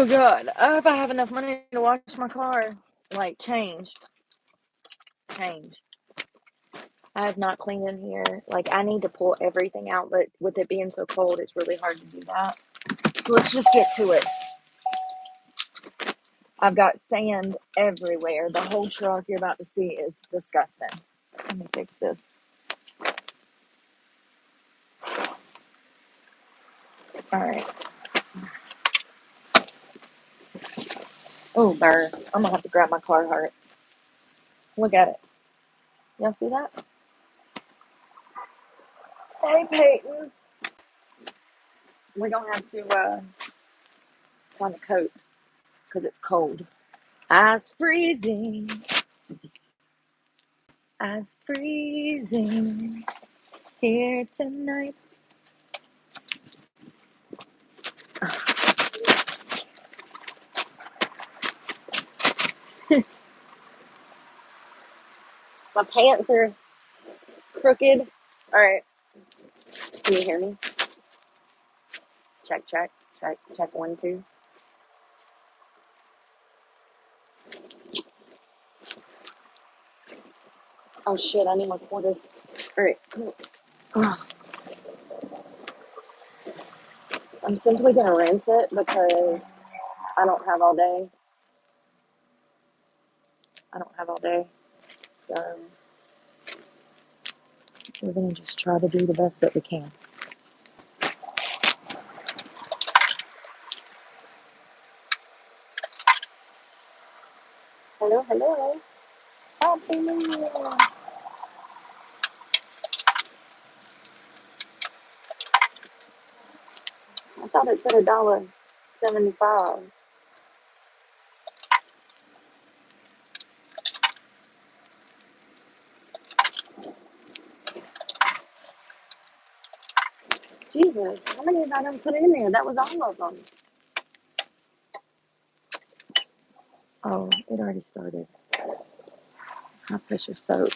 Oh god, I hope I have enough money to wash my car. Like, change. I have not cleaned in here. Like, I need to pull everything out, but with it being so cold, it's really hard to do that. So let's just get to it. I've got sand everywhere. The whole truck you're about to see is disgusting. Let me fix this. Alright. Oh, burn. I'm gonna have to grab my car heart. Look at it. Y'all see that? Hey, Peyton. We're gonna have to find a coat because it's cold. Ice freezing. Ice freezing here tonight. My pants are crooked. Alright. Can you hear me? Check, check, check, check 1, 2. Oh shit, I need my quarters. Alright, cool. I'm simply gonna rinse it because I don't have all day. So we're gonna just try to do the best that we can. Hello, hello. Happy New Year. I thought it said $1.75. Jesus, how many did I done put in there? That was all of them. Oh, it already started. High pressure soap.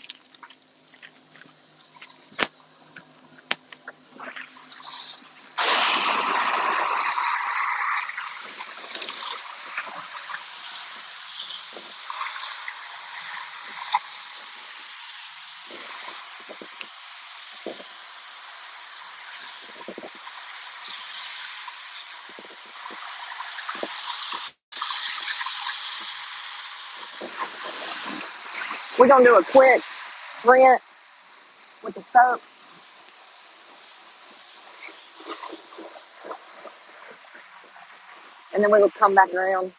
We're gonna do a quick rinse with the soap. And then we will come back around.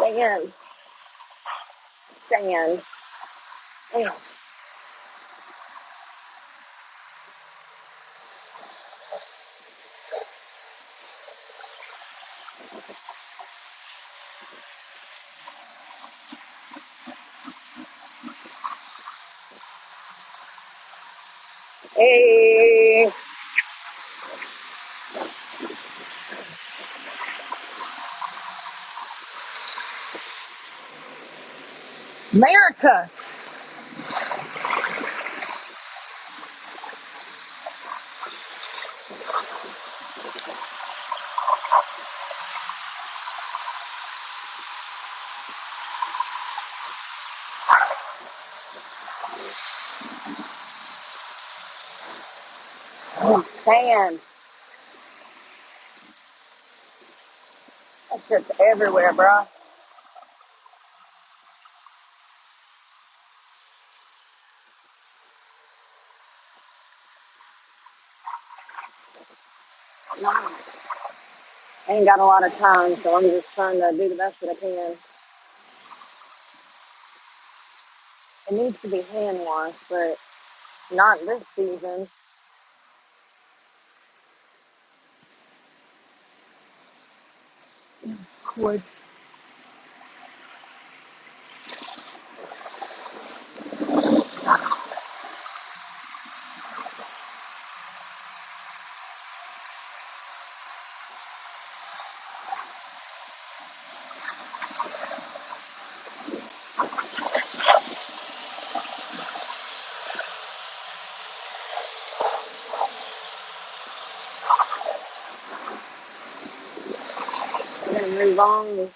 Sand. Sand. Yeah. Hey. America. Oh, sand. That shit's everywhere, bro. I ain't got a lot of time, so I'm just trying to do the best that I can. It needs to be hand washed, but not this season. Wood. move on.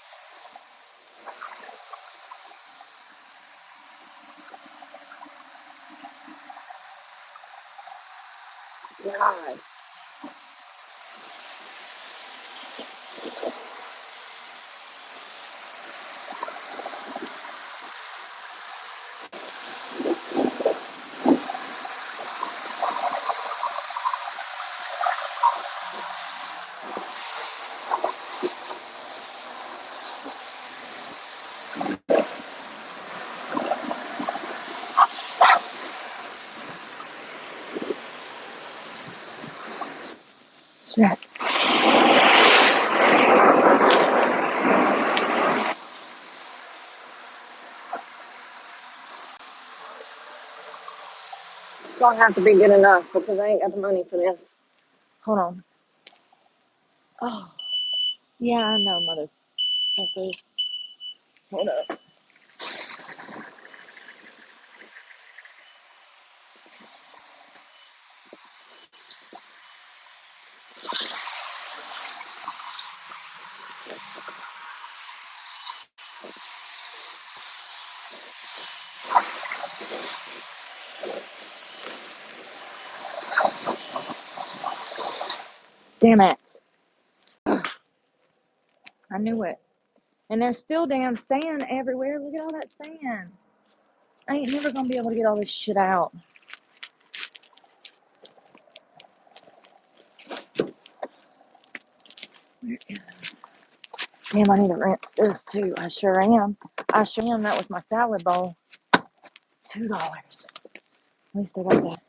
God. Shit. It's gonna have to be good enough because I ain't got the money for this. Hold on. Oh, yeah, I know, motherfucker. Hold up. Damn it. I knew it. And there's still damn sand everywhere. Look at all that sand. I ain't never gonna be able to get all this shit out. Where is it? Damn, I need to rinse this too. I sure am. I sure am. That was my salad bowl. $2. At least I got that.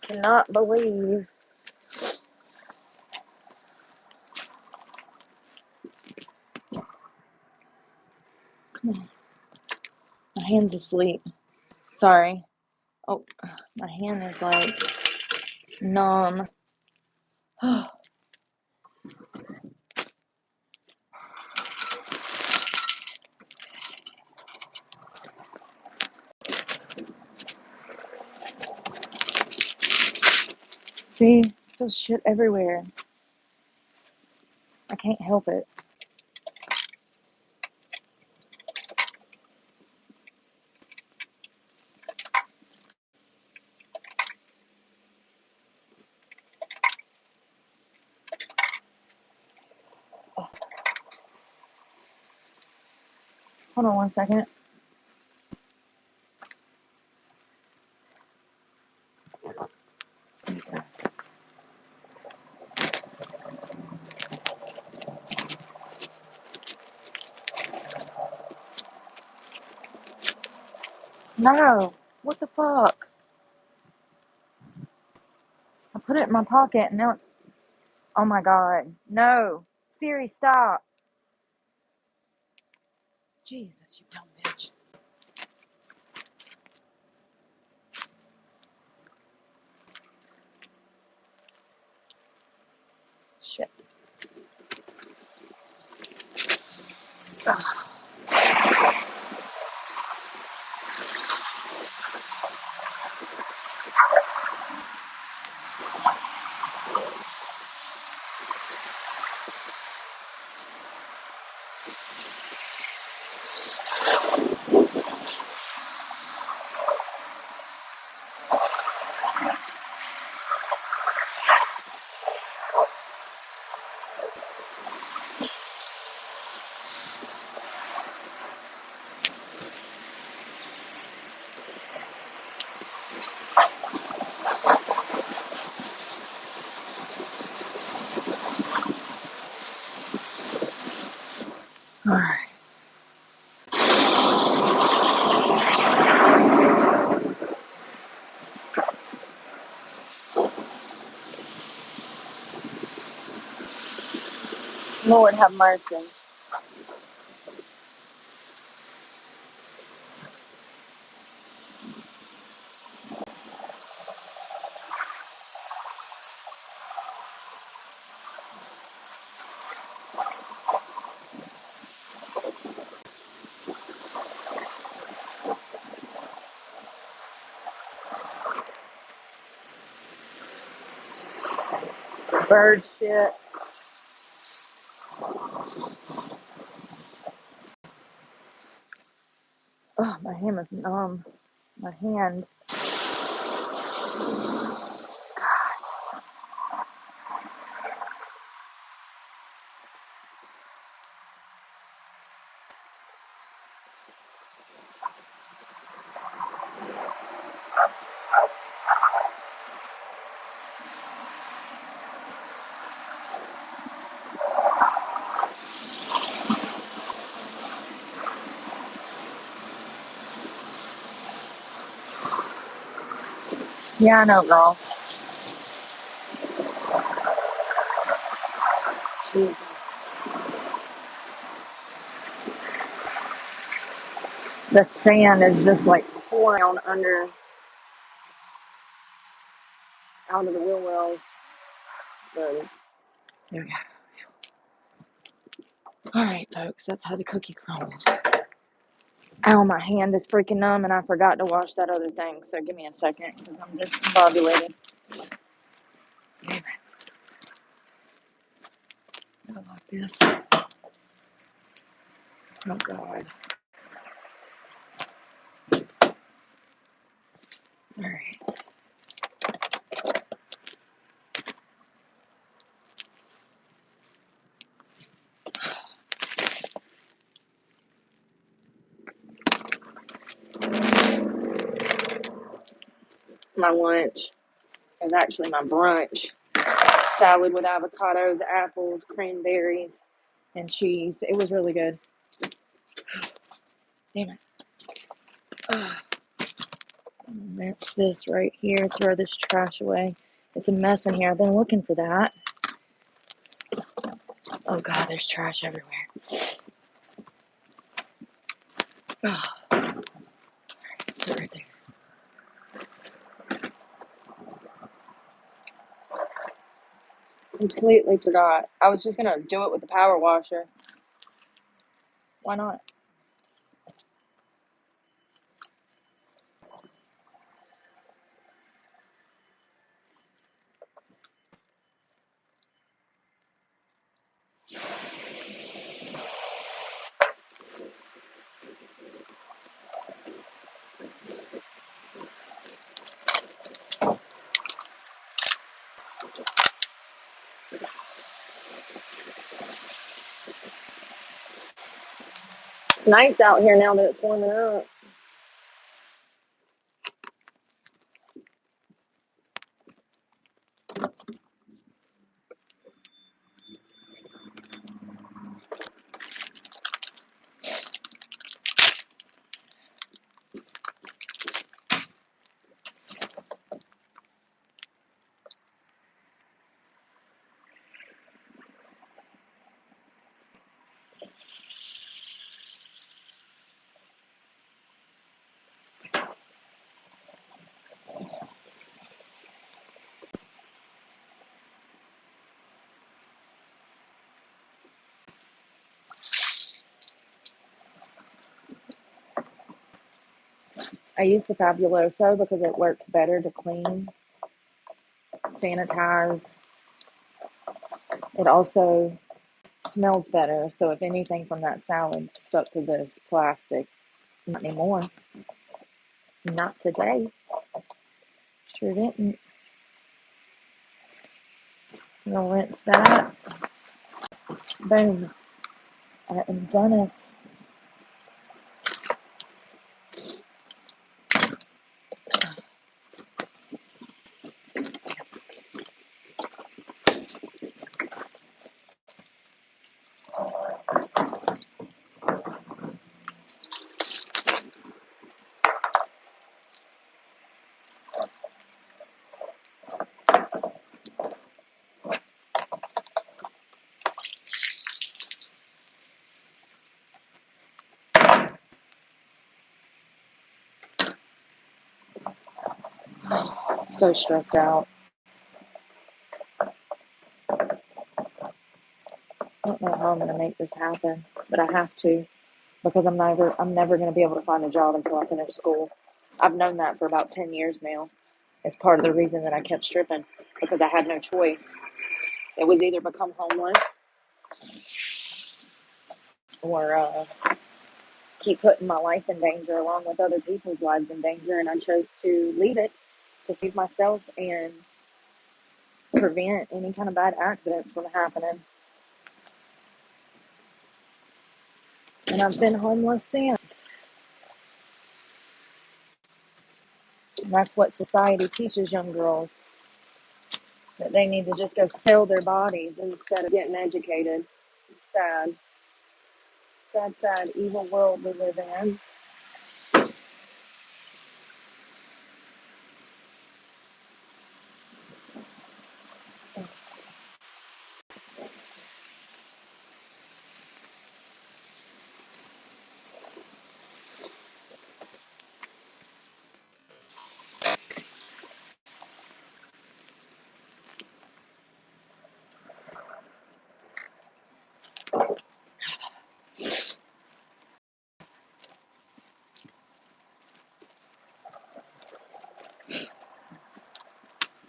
Cannot believe. Come on. My hand's asleep. Sorry. Oh, my hand is like numb. See? Still shit everywhere. I can't help it. Hold on one second. No. What the fuck? I put it in my pocket and now it's... Oh my god. No. Siri, stop. Jesus, you dumb bitch. Shit. Ugh. Alright. Lord have mercy. Bird shit. hand is numb. My hand. Yeah, I know, girl. Jesus. The sand is just like pouring on under out of the wheel wells. There we go. All right, folks, that's how the cookie crumbles. Ow, my hand is freaking numb, and I forgot to wash that other thing. So give me a second, because I'm just combobulated. Damn it. Go like this. Oh, God. All right. My lunch is actually my brunch. Salad with avocados, apples, cranberries, and cheese. It was really good. Damn it. That's this right here. Throw this trash away. It's a mess in here. I've been looking for that. Oh, God, there's trash everywhere. Oh, it's right there. Completely forgot. I was just going to do it with the power washer. Why not? It's nice out here now that it's warming up. I use the Fabuloso because it works better to clean, sanitize. It also smells better. So if anything from that salad stuck to this plastic, not anymore. Not today. Sure didn't. I'm gonna rinse that. Boom. I am done it. So stressed out. I don't know how I'm gonna make this happen, but I have to because I'm never gonna be able to find a job until I finish school. I've known that for about 10 years now. It's part of the reason that I kept stripping because I had no choice. It was either become homeless or keep putting my life in danger along with other people's lives in danger, and I chose to leave it to save myself and prevent any kind of bad accidents from happening. And I've been homeless since. And that's what society teaches young girls, that they need to just go sell their bodies instead of getting educated. It's sad. Sad, sad, evil world we live in.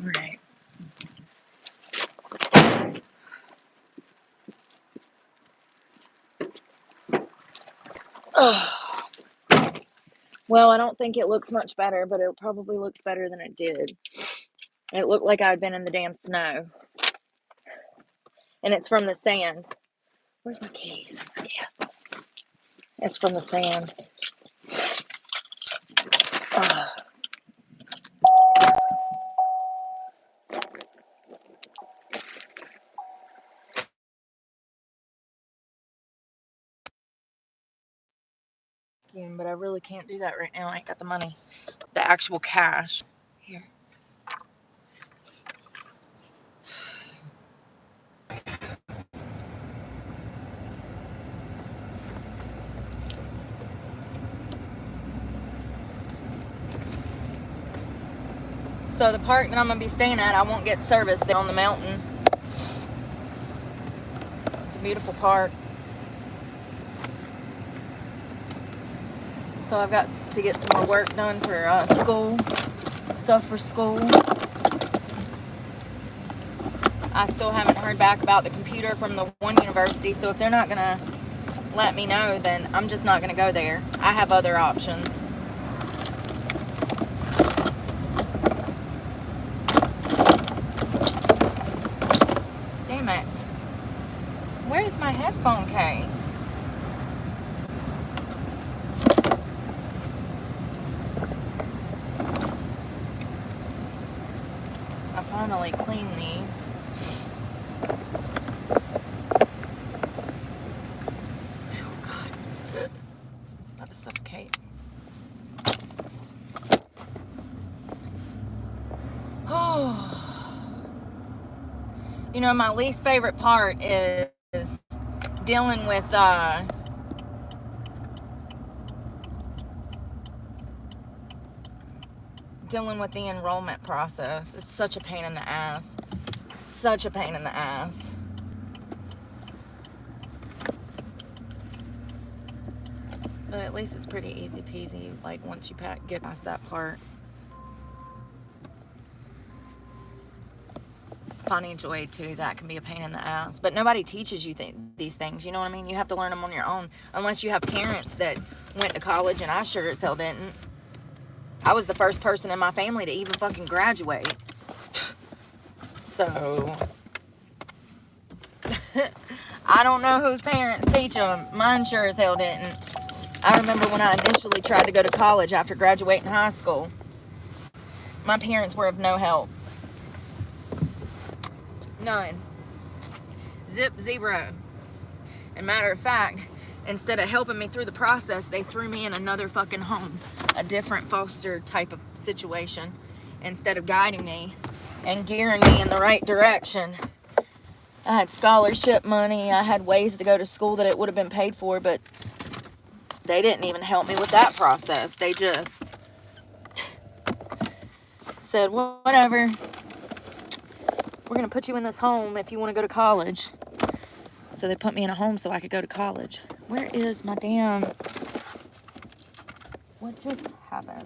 Right. Well, I don't think it looks much better, but it probably looks better than it did. It looked like I'd been in the damn snow. And it's from the sand. Where's my keys? Yeah. It's from the sand. But I really can't do that right now. I ain't got the money. The actual cash. Here. So the park that I'm going to be staying at, I won't get service there on the mountain. It's a beautiful park. So I've got to get some more work done for school. Stuff for school. I still haven't heard back about the computer from the one university. So if they're not going to let me know, then I'm just not going to go there. I have other options. Damn it. Where's my headphone case? I finally cleaned these. Oh God. About to suffocate. Oh. You know, my least favorite part is dealing with the enrollment process. It's such a pain in the ass. Such a pain in the ass. But at least it's pretty easy peasy, like once you get past that part. Financial aid too, that can be a pain in the ass. But nobody teaches you these things, you know what I mean? You have to learn them on your own, unless you have parents that went to college, and I sure as hell didn't. I was the first person in my family to even fucking graduate. So, I don't know whose parents teach them. Mine sure as hell didn't. I remember when I initially tried to go to college after graduating high school. My parents were of no help. None. Zip, zero. And matter of fact, instead of helping me through the process, they threw me in another fucking home. A different foster type of situation. Instead of guiding me and gearing me in the right direction. I had scholarship money. I had ways to go to school that it would have been paid for, but they didn't even help me with that process. They just said, well, whatever. We're going to put you in this home if you want to go to college. So they put me in a home so I could go to college. Where is my damn... What just happened?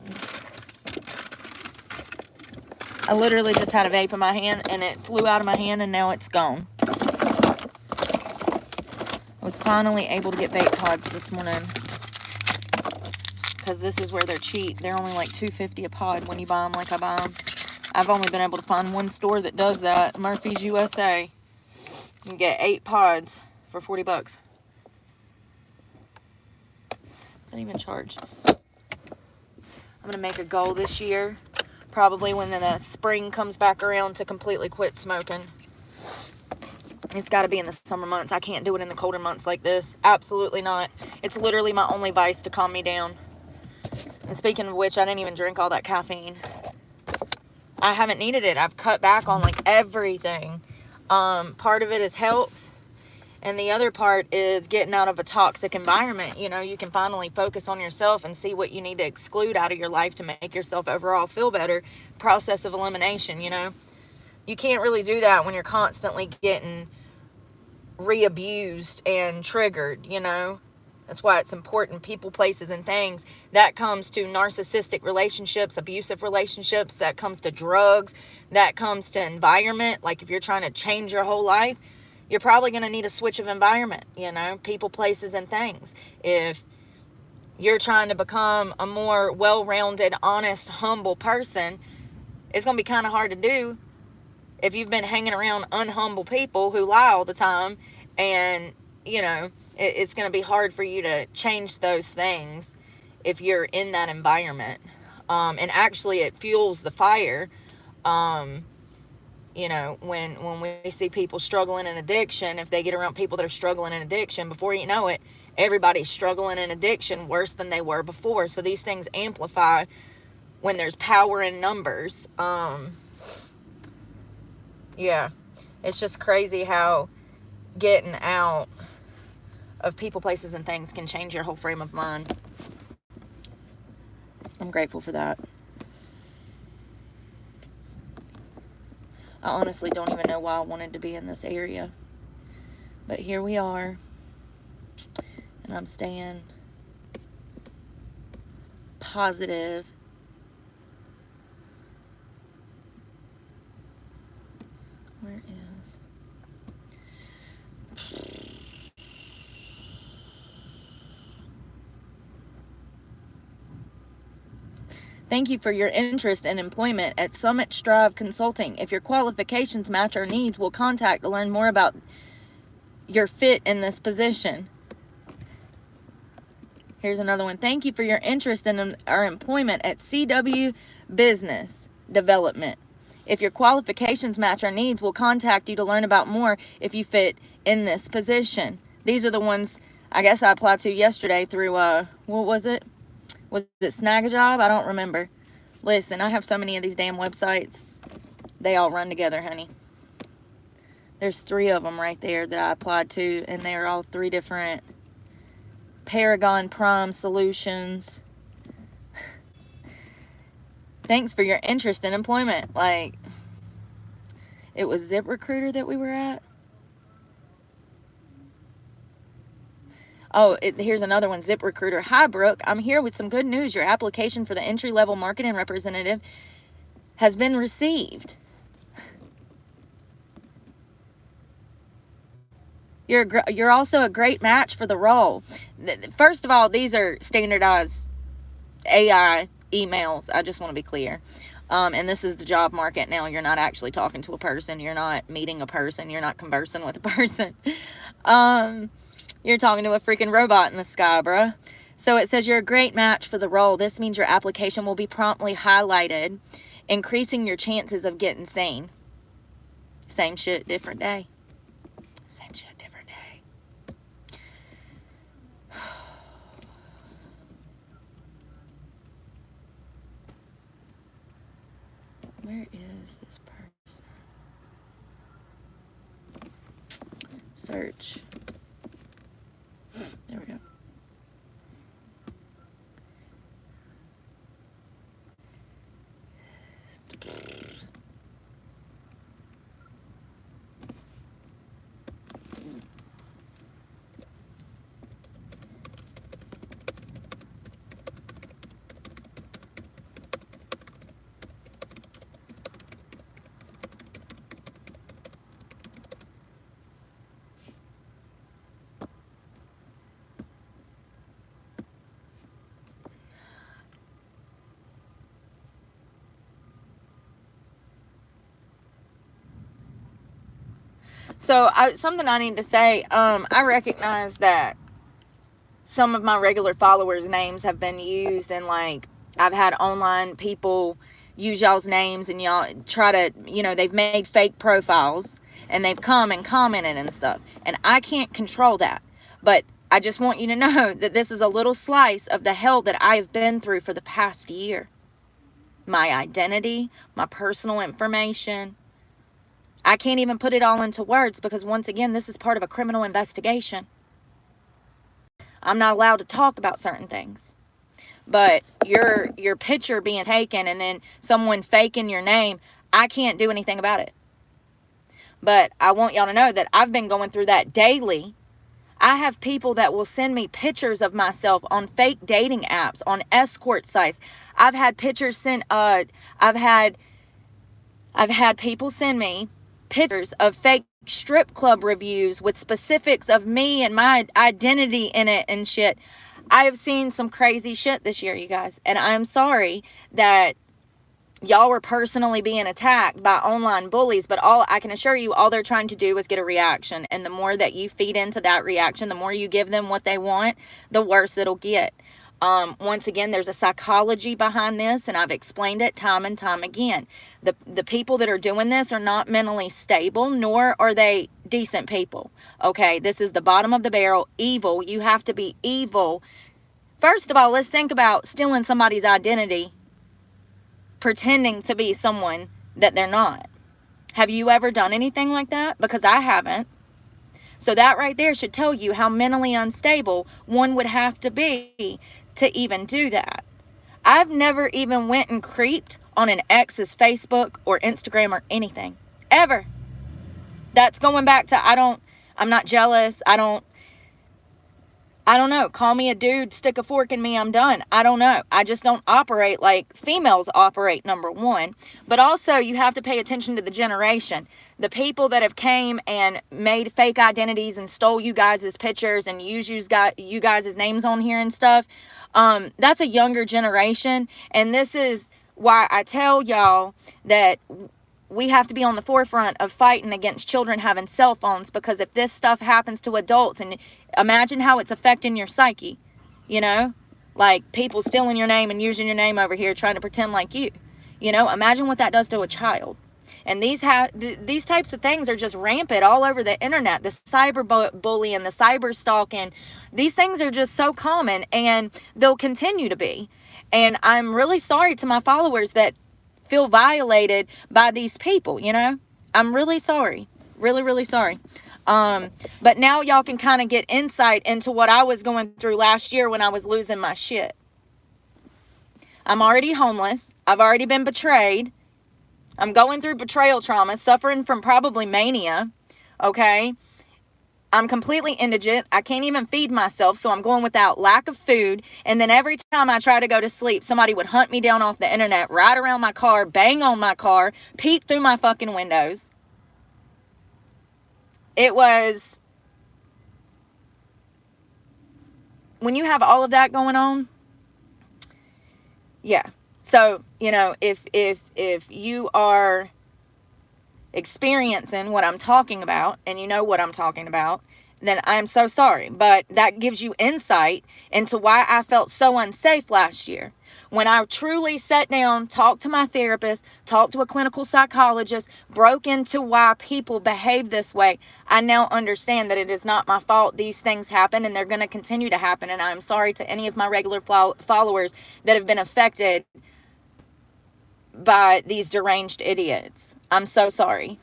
I literally just had a vape in my hand and it flew out of my hand and now it's gone. I was finally able to get vape pods this morning. because this is where they're cheap. They're only like $2.50 a pod when you buy them like I buy them. I've only been able to find one store that does that, Murphy's USA. You can get 8 pods for $40. Does that even charge? I'm going to make a goal this year, probably when the spring comes back around, to completely quit smoking. It's got to be in the summer months. I can't do it in the colder months like this. Absolutely not. It's literally my only vice to calm me down. And speaking of which, I didn't even drink all that caffeine. I haven't needed it. I've cut back on like everything. Part of it is health. And the other part is getting out of a toxic environment. You know, you can finally focus on yourself and see what you need to exclude out of your life to make yourself overall feel better. Process of elimination, you know. You can't really do that when you're constantly getting re-abused and triggered, you know. That's why it's important. People, places, and things. That comes to narcissistic relationships, abusive relationships. That comes to drugs. That comes to environment. Like if you're trying to change your whole life, you're probably going to need a switch of environment, you know, people, places, and things. If you're trying to become a more well-rounded, honest, humble person, it's going to be kind of hard to do if you've been hanging around unhumble people who lie all the time. And, you know, it's going to be hard for you to change those things if you're in that environment. And actually it fuels the fire. You know, when we see people struggling in addiction, if they get around people that are struggling in addiction, before you know it, everybody's struggling in addiction worse than they were before. So these things amplify when there's power in numbers. Yeah, it's just crazy how getting out of people, places, and things can change your whole frame of mind. I'm grateful for that. I honestly don't even know why I wanted to be in this area. But here we are. And I'm staying positive. Where is... Thank you for your interest in employment at Summit Strive Consulting. If your qualifications match our needs, we'll contact to learn more about your fit in this position. Here's another one. Thank you for your interest in our employment at CW Business Development. If your qualifications match our needs, we'll contact you to learn about more if you fit in this position. These are the ones I guess I applied to yesterday through, what was it? Was it Snagajob? I don't remember. Listen, I have so many of these damn websites. They all run together, honey. There's 3 of them right there that I applied to, and they're all 3 different Paragon Prime Solutions. Thanks for your interest in employment. Like, it was ZipRecruiter that we were at. Oh, here's another one, ZipRecruiter. Hi, Brooke. I'm here with some good news. Your application for the entry-level marketing representative has been received. You're also a great match for the role. First of all, these are standardized AI emails. I just want to be clear. And this is the job market now. You're not actually talking to a person. You're not meeting a person. You're not conversing with a person. You're talking to a freaking robot in the sky, bruh. So it says you're a great match for the role. This means your application will be promptly highlighted, increasing your chances of getting seen. Same shit, different day. Same shit, different day. Where is this person? Search. There we go. So something I need to say, I recognize that some of my regular followers' names have been used, and like I've had online people use y'all's names, and y'all try to, they've made fake profiles and they've come and commented and stuff. And I can't control that. But I just want you to know that this is a little slice of the hell that I have been through for the past year. My identity, my personal information. I can't even put it all into words because, once again, this is part of a criminal investigation. I'm not allowed to talk about certain things. But your picture being taken and then someone faking your name, I can't do anything about it. But I want y'all to know that I've been going through that daily. I have people that will send me pictures of myself on fake dating apps, on escort sites. I've had pictures sent. I've had people send me pictures of fake strip club reviews with specifics of me and my identity in it and shit. I have seen some crazy shit this year, you guys, and I'm sorry that y'all were personally being attacked by online bullies, but all I can assure you, all they're trying to do is get a reaction. And the more that you feed into that reaction, the more you give them what they want, the worse it'll get. Once again, there's a psychology behind this, and I've explained it time and time again. The people that are doing this are not mentally stable, nor are they decent people. Okay, this is the bottom of the barrel. Evil. You have to be evil. First of all, let's think about stealing somebody's identity, pretending to be someone that they're not. Have you ever done anything like that? Because I haven't. So that right there should tell you how mentally unstable one would have to be to even do that. I've never even went and creeped on an ex's Facebook or Instagram or anything. Ever. That's going back to I'm not jealous. I don't know. Call me a dude, stick a fork in me, I'm done. I don't know. I just don't operate like females operate, number one. But also, you have to pay attention to the generation. The people that have came and made fake identities and stole you guys' pictures and used you guys' names on here and stuff, that's a younger generation. And this is why I tell y'all that we have to be on the forefront of fighting against children having cell phones, because if this stuff happens to adults, and imagine how it's affecting your psyche, like people stealing your name and using your name over here trying to pretend like you, imagine what that does to a child. And these types of things are just rampant all over the internet. The cyberbullying, the cyberstalking, these things are just so common, and they'll continue to be. And I'm really sorry to my followers that feel violated by these people. I'm really sorry. Really, really sorry. But now y'all can kind of get insight into what I was going through last year when I was losing my shit. I'm already homeless. I've already been betrayed. I'm going through betrayal trauma, suffering from probably mania. Okay. I'm completely indigent. I can't even feed myself, so I'm going without, lack of food. And then every time I try to go to sleep, somebody would hunt me down off the internet, ride around my car, bang on my car, peek through my fucking windows. It was, when you have all of that going on, yeah. So, if you are experiencing what I'm talking about, and you know what I'm talking about, then I'm so sorry. But that gives you insight into why I felt so unsafe last year. When I truly sat down, talked to my therapist, talked to a clinical psychologist, broke into why people behave this way, I now understand that it is not my fault. These things happen, and they're going to continue to happen. And I'm sorry to any of my regular followers that have been affected by these deranged idiots. I'm so sorry.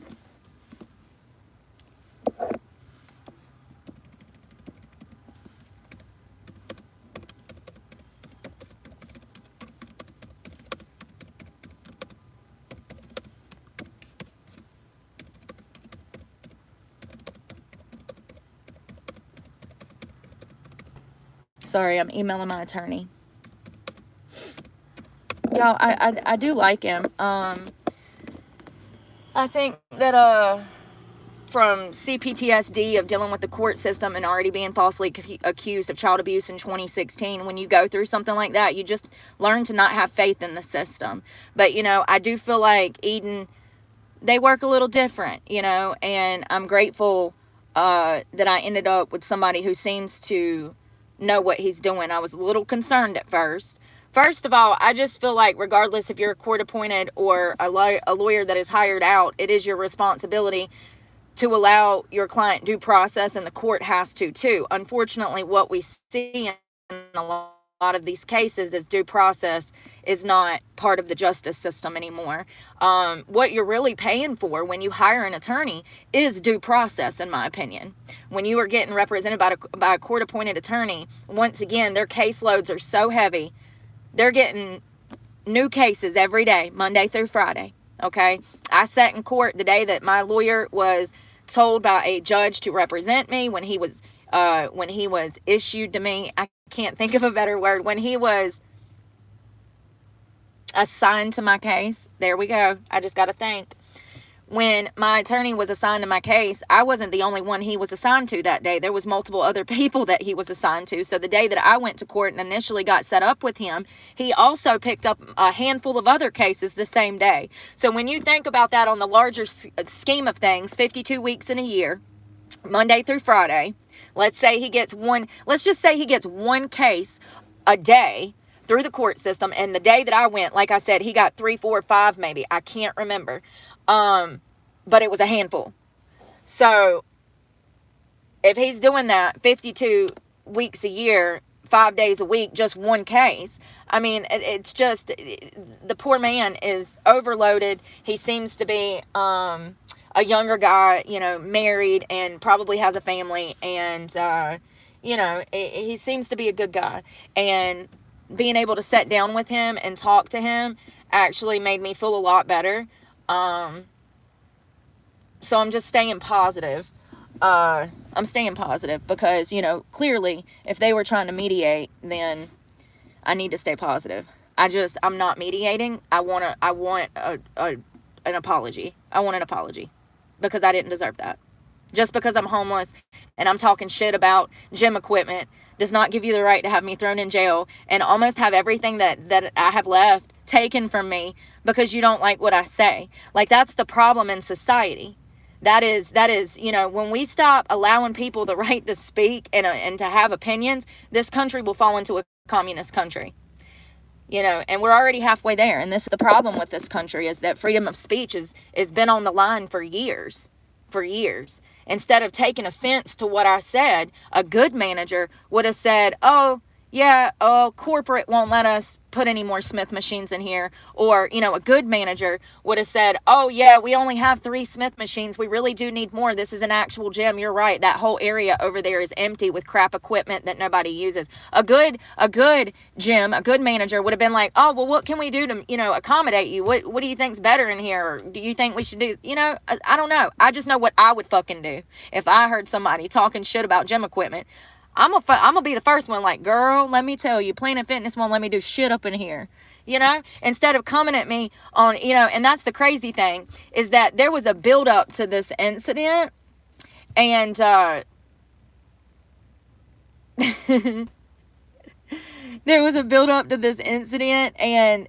Sorry, I'm emailing my attorney. Y'all, I do like him. I think that from CPTSD of dealing with the court system and already being falsely accused of child abuse in 2016, when you go through something like that, you just learn to not have faith in the system. But I do feel like Eden they work a little different, you know, and I'm grateful that I ended up with somebody who seems to know what he's doing. I was a little concerned at first. First of all, I just feel like regardless if you're a court appointed or a lawyer that is hired out, it is your responsibility to allow your client due process, and the court has to too. Unfortunately, what we see in a lot of these cases is due process is not part of the justice system anymore. What you're really paying for when you hire an attorney is due process, in my opinion. When you are getting represented by a court appointed attorney, once again, their caseloads are so heavy. They're getting new cases every day, Monday through Friday. Okay. I sat in court the day that my lawyer was told by a judge to represent me, when he was issued to me. I can't think of a better word. When he was assigned to my case. There we go. I just got to think. When my attorney was assigned to my case, I wasn't the only one he was assigned to that day. There was multiple other people that he was assigned to. So the day that I went to court and initially got set up with him, he also picked up a handful of other cases the same day. So when you think about that on the larger scheme of things, 52 weeks in a year, Monday through Friday, let's just say he gets one case a day through the court system. And the day that I went, like I said, he got 3, 4, 5, maybe. I can't remember. But it was a handful. So if he's doing that 52 weeks a year, 5 days a week, just one case, I mean, it's just, the poor man is overloaded. He seems to be a younger guy, you know, married and probably has a family, and you know, he seems to be a good guy. And being able to sit down with him and talk to him actually made me feel a lot better. So I'm just staying positive. I'm staying positive because, you know, clearly if they were trying to mediate, then I need to stay positive. I'm not mediating. I want an apology. I want an apology because I didn't deserve that. Just because I'm homeless and I'm talking shit about gym equipment does not give you the right to have me thrown in jail and almost have everything that I have left taken from me because you don't like what I say. Like, that's the problem in society. That is, you know, when we stop allowing people the right to speak and to have opinions, this country will fall into a communist country. You know, and we're already halfway there. And this is the problem with this country, is that freedom of speech is been on the line for years. For years. Instead of taking offense to what I said, a good manager would have said, oh, yeah, corporate won't let us put any more Smith machines in here. Or, you know, a good manager would have said, oh, yeah, we only have 3 Smith machines. We really do need more. This is an actual gym. You're right. That whole area over there is empty with crap equipment that nobody uses. A good gym, a good manager would have been like, oh, well, what can we do to, you know, accommodate you? What do you think's better in here? Or do you think we should do, you know, I don't know. I just know what I would fucking do if I heard somebody talking shit about gym equipment. I'm gonna be the first one like, girl, let me tell you, Planet Fitness won't let me do shit up in here. You know, instead of coming at me on, you know, and that's the crazy thing, is that there was a build up to this incident, and there was a build up to this incident, and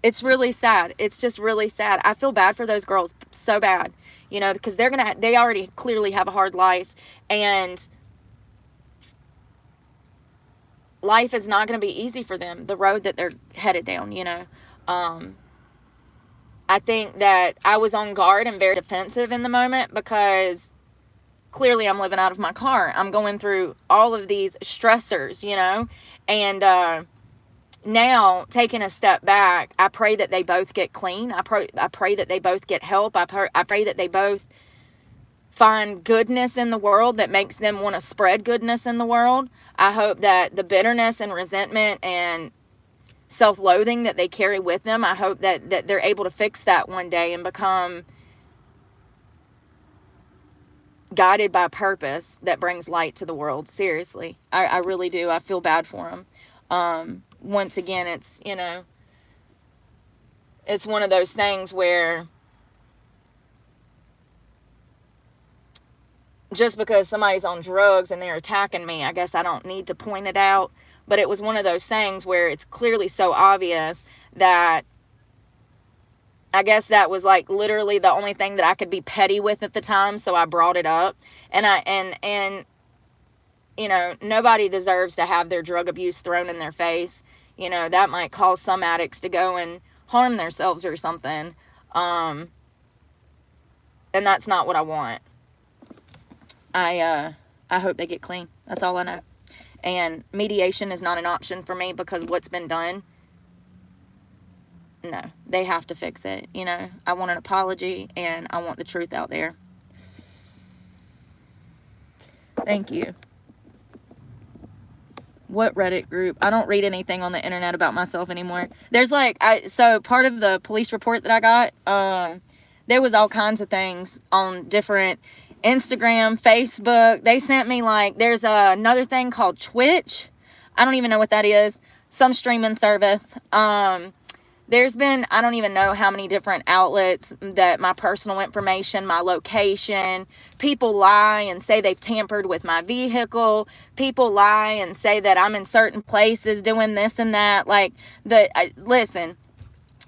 it's really sad. It's just really sad. I feel bad for those girls so bad, you know, because they already clearly have a hard life, and life is not going to be easy for them, the road that they're headed down, you know. I think that I was on guard and very defensive in the moment because clearly I'm living out of my car. I'm going through all of these stressors, you know, and now taking a step back, I pray that they both get clean. I pray that they both get help. I pray that they both find goodness in the world that makes them want to spread goodness in the world. I hope that the bitterness and resentment and self-loathing that they carry with them, I hope that they're able to fix that one day and become guided by purpose that brings light to the world. Seriously, I really do. I feel bad for them. Once again, it's, you know, it's one of those things where just because somebody's on drugs and they're attacking me, I guess I don't need to point it out. But it was one of those things where it's clearly so obvious that I guess that was like literally the only thing that I could be petty with at the time, so I brought it up. And you know, nobody deserves to have their drug abuse thrown in their face. You know, that might cause some addicts to go and harm themselves or something. And that's not what I want. I hope they get clean. That's all I know. And mediation is not an option for me because what's been done, no, they have to fix it. You know, I want an apology and I want the truth out there. Thank you. What Reddit group? I don't read anything on the internet about myself anymore. There's like, so part of the police report that I got, there was all kinds of things on different Instagram, Facebook. They sent me like, there's another thing called Twitch. I don't even know what that is. Some streaming service. There's been, I don't even know how many different outlets that my personal information, my location, people lie and say they've tampered with my vehicle. People lie and say that I'm in certain places doing this and that. Like, listen,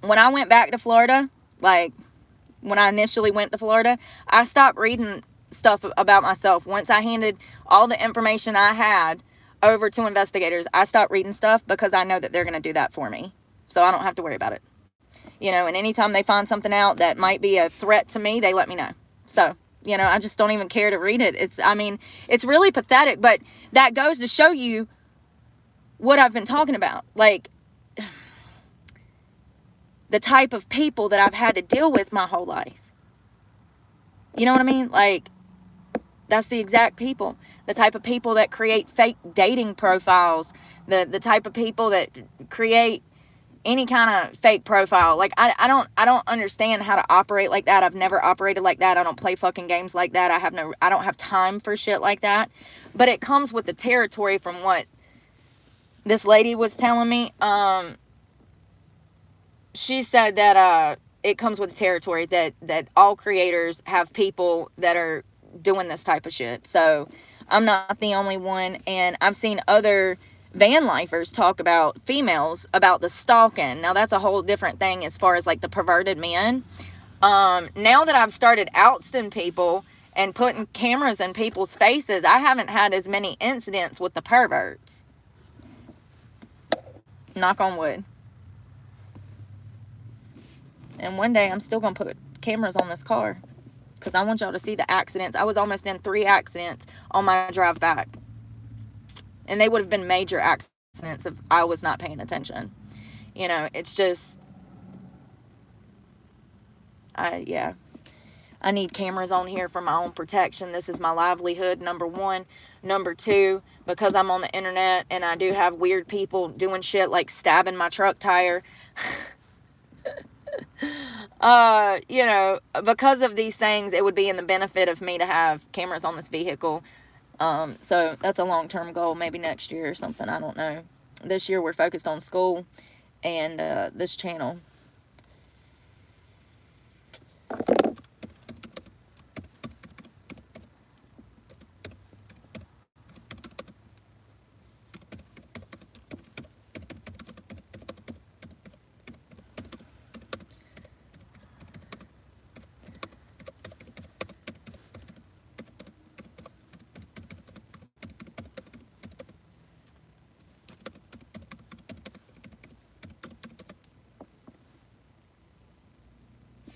when I went back to Florida, like, when I initially went to Florida, I stopped reading stuff about myself. Once I handed all the information I had over to investigators, I stopped reading stuff because I know that they're going to do that for me. So I don't have to worry about it. You know, and anytime they find something out that might be a threat to me, they let me know. So, you know, I just don't even care to read it. It's really pathetic, but that goes to show you what I've been talking about. Like, the type of people that I've had to deal with my whole life. You know what I mean? Like, that's the exact people. The type of people that create fake dating profiles. The type of people that create any kind of fake profile. Like, I don't understand how to operate like that. I've never operated like that. I don't play fucking games like that. I don't have time for shit like that. But it comes with the territory from what this lady was telling me. She said that it comes with the territory that all creators have people that are doing this type of shit. So I'm not the only one. And I've seen other van lifers talk about females about the stalking. Now that's a whole different thing as far as like the perverted men. Now that I've started ousting people and putting cameras in people's faces, I haven't had as many incidents with the perverts. Knock on wood. And one day I'm still going to put cameras on this car because I want y'all to see the accidents. I was almost in 3 accidents on my drive back. And they would have been major accidents if I was not paying attention. You know, it's just, yeah. I need cameras on here for my own protection. This is my livelihood, number 1. Number 2, because I'm on the internet and I do have weird people doing shit like stabbing my truck tire. You know, because of these things, it would be in the benefit of me to have cameras on this vehicle. So that's a long-term goal, maybe next year or something. I don't know. This year we're focused on school and this channel.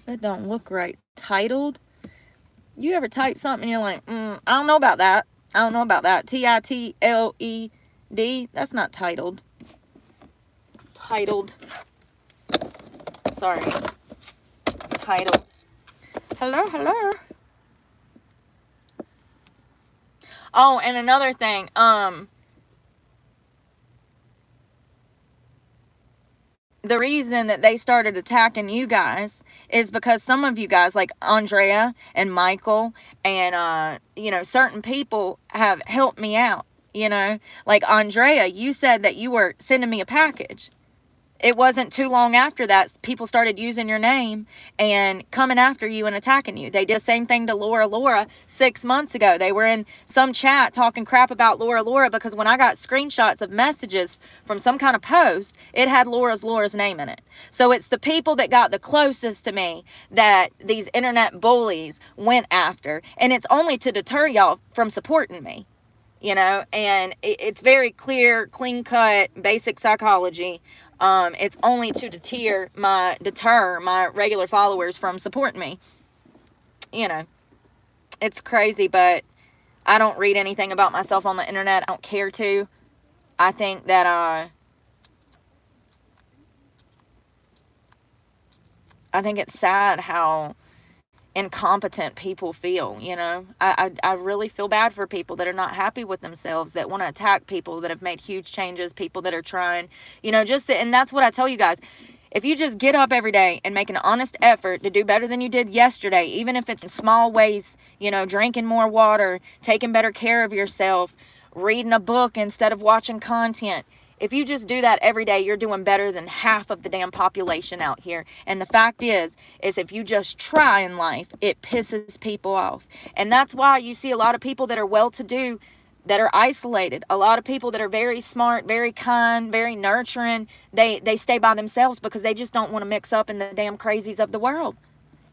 That don't look right. Titled? You ever type something and you're like, I don't know about that. I don't know about that. Titled. That's not titled. Titled. Sorry. Titled. Hello, hello. Oh, and another thing. The reason that they started attacking you guys is because some of you guys, like Andrea and Michael and, you know, certain people have helped me out, you know. Like Andrea, you said that you were sending me a package. it wasn't too long after that, people started using your name and coming after you and attacking you. They did the same thing to Laura 6 months ago. They were in some chat talking crap about Laura because when I got screenshots of messages from some kind of post, it had Laura's name in it. So it's the people that got the closest to me that these internet bullies went after. And it's only to deter y'all from supporting me. You know, and it's very clear, clean cut, basic psychology. It's only to deter my regular followers from supporting me. You know, it's crazy, but I don't read anything about myself on the internet. I don't care to. I think that I think it's sad how incompetent people feel. You know, I really feel bad for people that are not happy with themselves, that want to attack people that have made huge changes, people that are trying, you know, and that's what I tell you guys. If you just get up every day and make an honest effort to do better than you did yesterday, even if it's in small ways, you know, drinking more water, taking better care of yourself, reading a book instead of watching content. If you just do that every day, you're doing better than half of the damn population out here. And the fact is if you just try in life, it pisses people off. And that's why you see a lot of people that are well-to-do that are isolated. A lot of people that are very smart, very kind, very nurturing, they stay by themselves because they just don't want to mix up in the damn crazies of the world.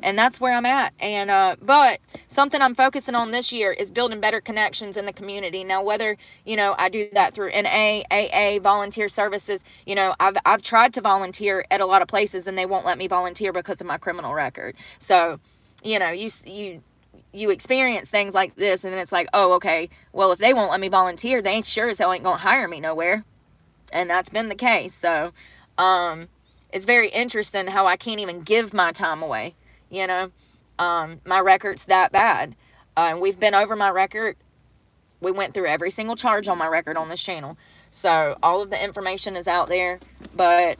And that's where I'm at. And but something I'm focusing on this year is building better connections in the community. Now, whether, you know, I do that through NA, AA, volunteer services, you know, I've tried to volunteer at a lot of places and they won't let me volunteer because of my criminal record. So, you know, you experience things like this and then it's like, oh, okay, well, if they won't let me volunteer, they sure as hell ain't gonna hire me nowhere. And that's been the case. So it's very interesting how I can't even give my time away. You know, my record's that bad. We've been over my record. We went through every single charge on my record on this channel. So all of the information is out there, but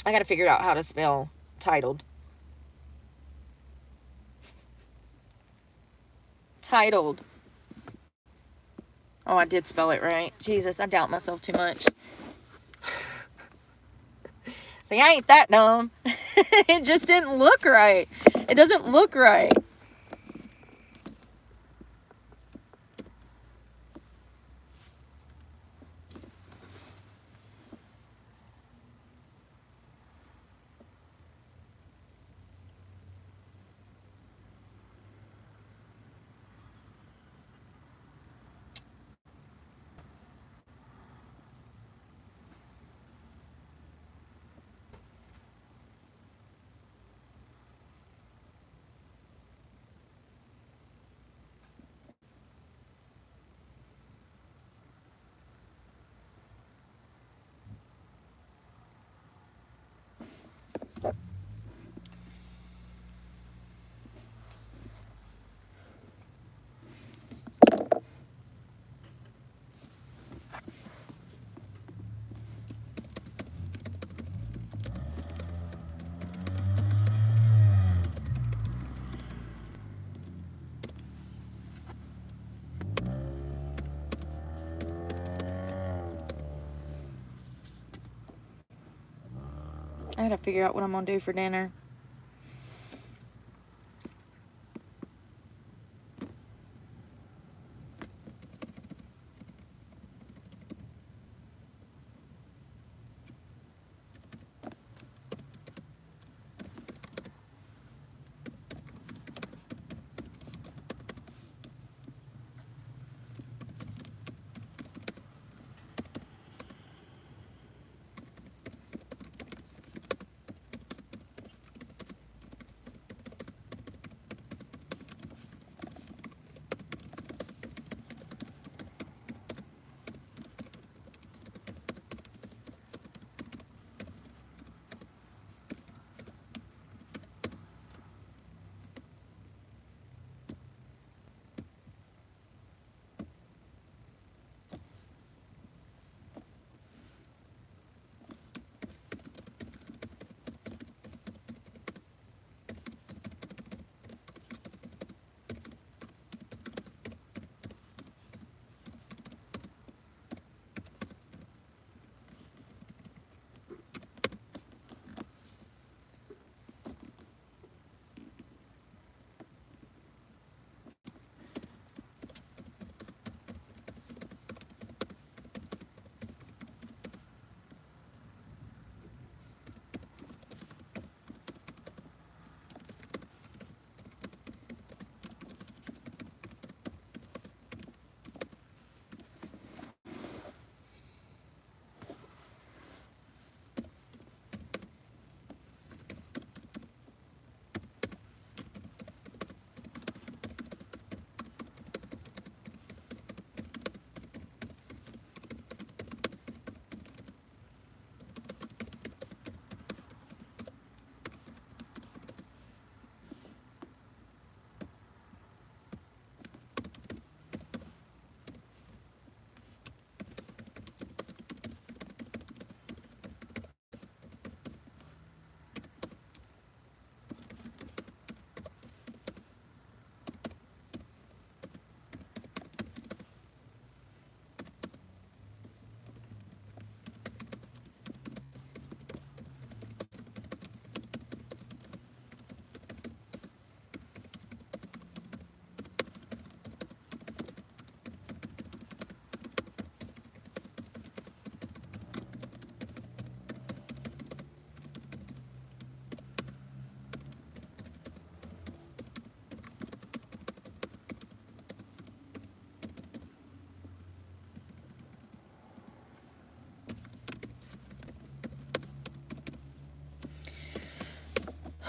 I got to figure out how to spell titled. Titled. Oh, I did spell it right. Jesus, I doubt myself too much. See, I ain't that dumb. It just didn't look right. It doesn't look right. I gotta figure out what I'm gonna do for dinner.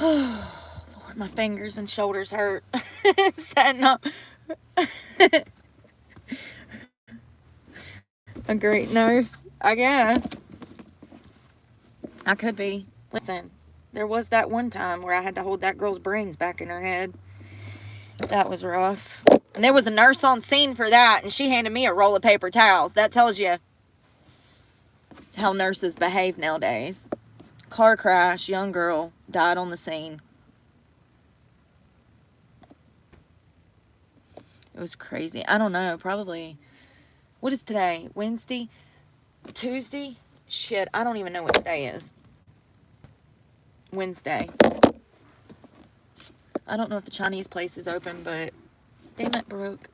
Lord, my fingers and shoulders hurt. Setting up a great nurse, I guess. I could be. Listen, there was that one time where I had to hold that girl's brains back in her head. That was rough. And there was a nurse on scene for that, and she handed me a roll of paper towels. That tells you how nurses behave nowadays. Car crash, young girl, died on the scene. It was crazy. I don't know, probably. What is today? Wednesday? Tuesday? Shit, I don't even know what today is. Wednesday. I don't know if the Chinese place is open, but damn it, Brooke.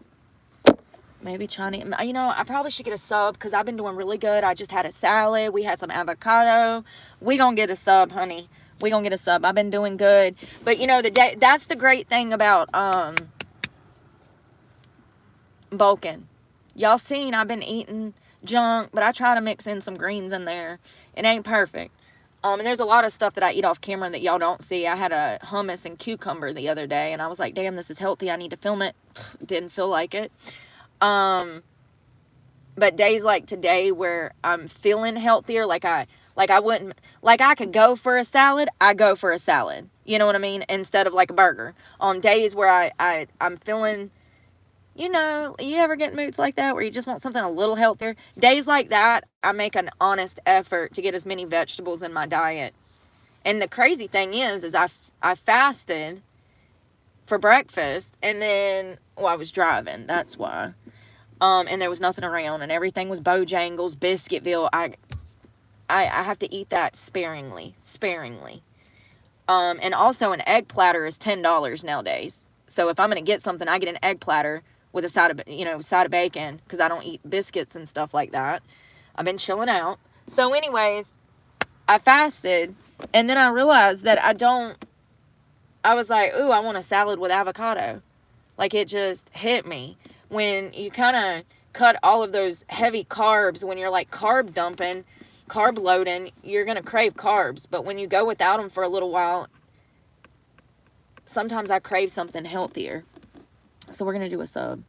Maybe Chinese. You know, I probably should get a sub because I've been doing really good. I just had a salad. We had some avocado. We gonna get a sub, honey. We gonna get a sub. I've been doing good. But you know, that's the great thing about bulking. Y'all seen I've been eating junk, but I try to mix in some greens in there. It ain't perfect. And there's a lot of stuff that I eat off camera that y'all don't see. I had a hummus and cucumber the other day, and I was like, damn, this is healthy. I need to film it. Didn't feel like it. But days like today where I'm feeling healthier, like I could go for a salad, I go for a salad. You know what I mean? Instead of like a burger. On days where I'm feeling, you know, you ever get moods like that where you just want something a little healthier? Days like that, I make an honest effort to get as many vegetables in my diet. And the crazy thing is I fasted for breakfast, and then, well, I was driving, that's why. And there was nothing around, and everything was Bojangles, Biscuitville. I have to eat that sparingly. And also an egg platter is $10 nowadays. So if I'm going to get something, I get an egg platter with a side of bacon, because I don't eat biscuits and stuff like that. I've been chilling out. So anyways, I fasted, and then I realized that I was like, ooh, I want a salad with avocado. Like, it just hit me. When you kind of cut all of those heavy carbs, when you're like carb dumping, carb loading, you're going to crave carbs. But when you go without them for a little while, sometimes I crave something healthier. So we're going to do a sub.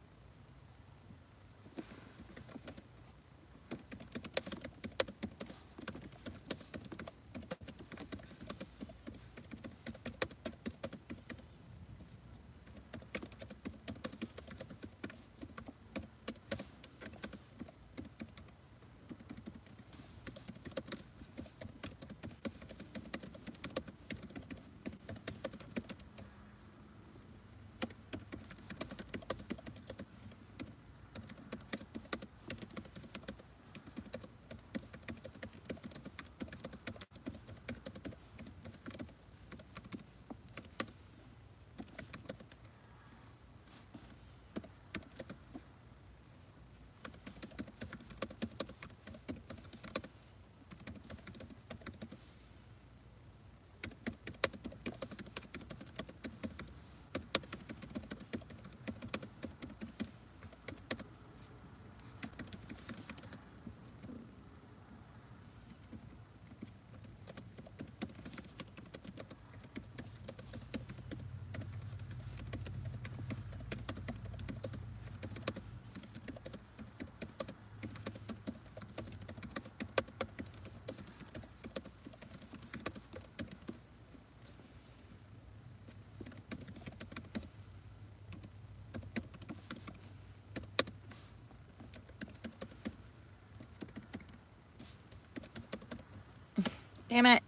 Damn it.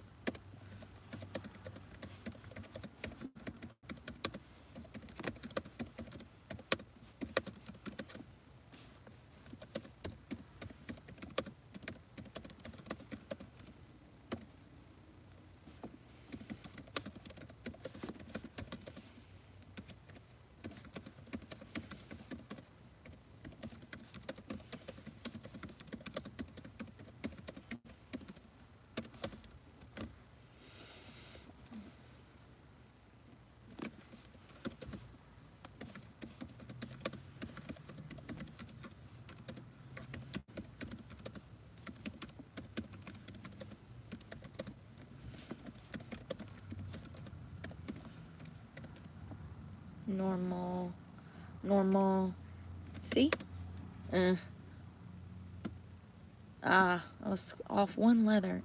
Normal. Normal. See? I was off one letter.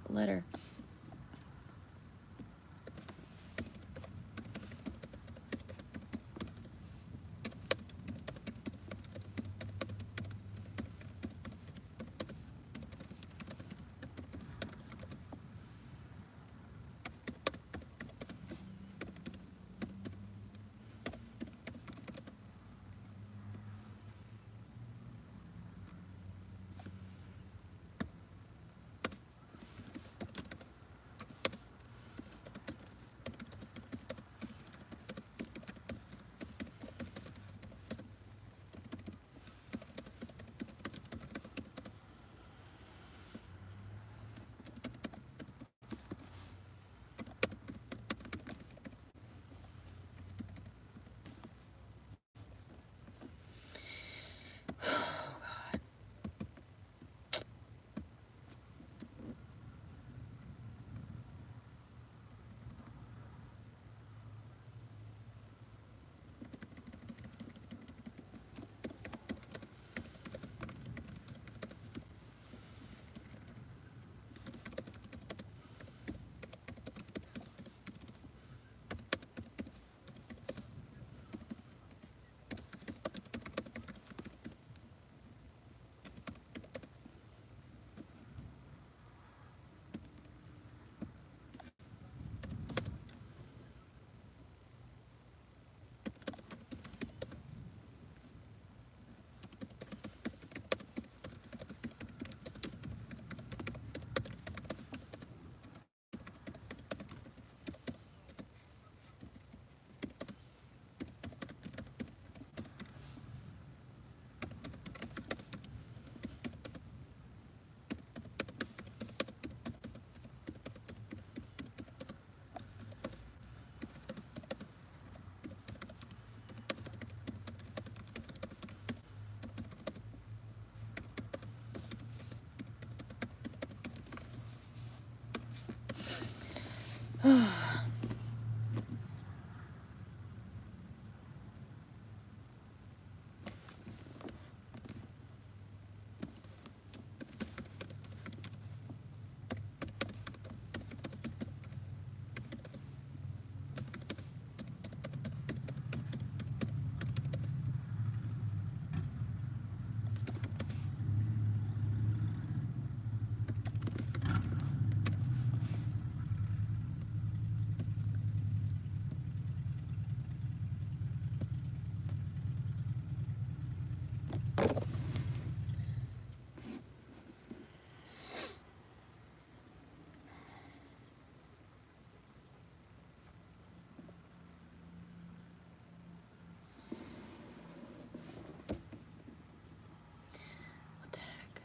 What the heck?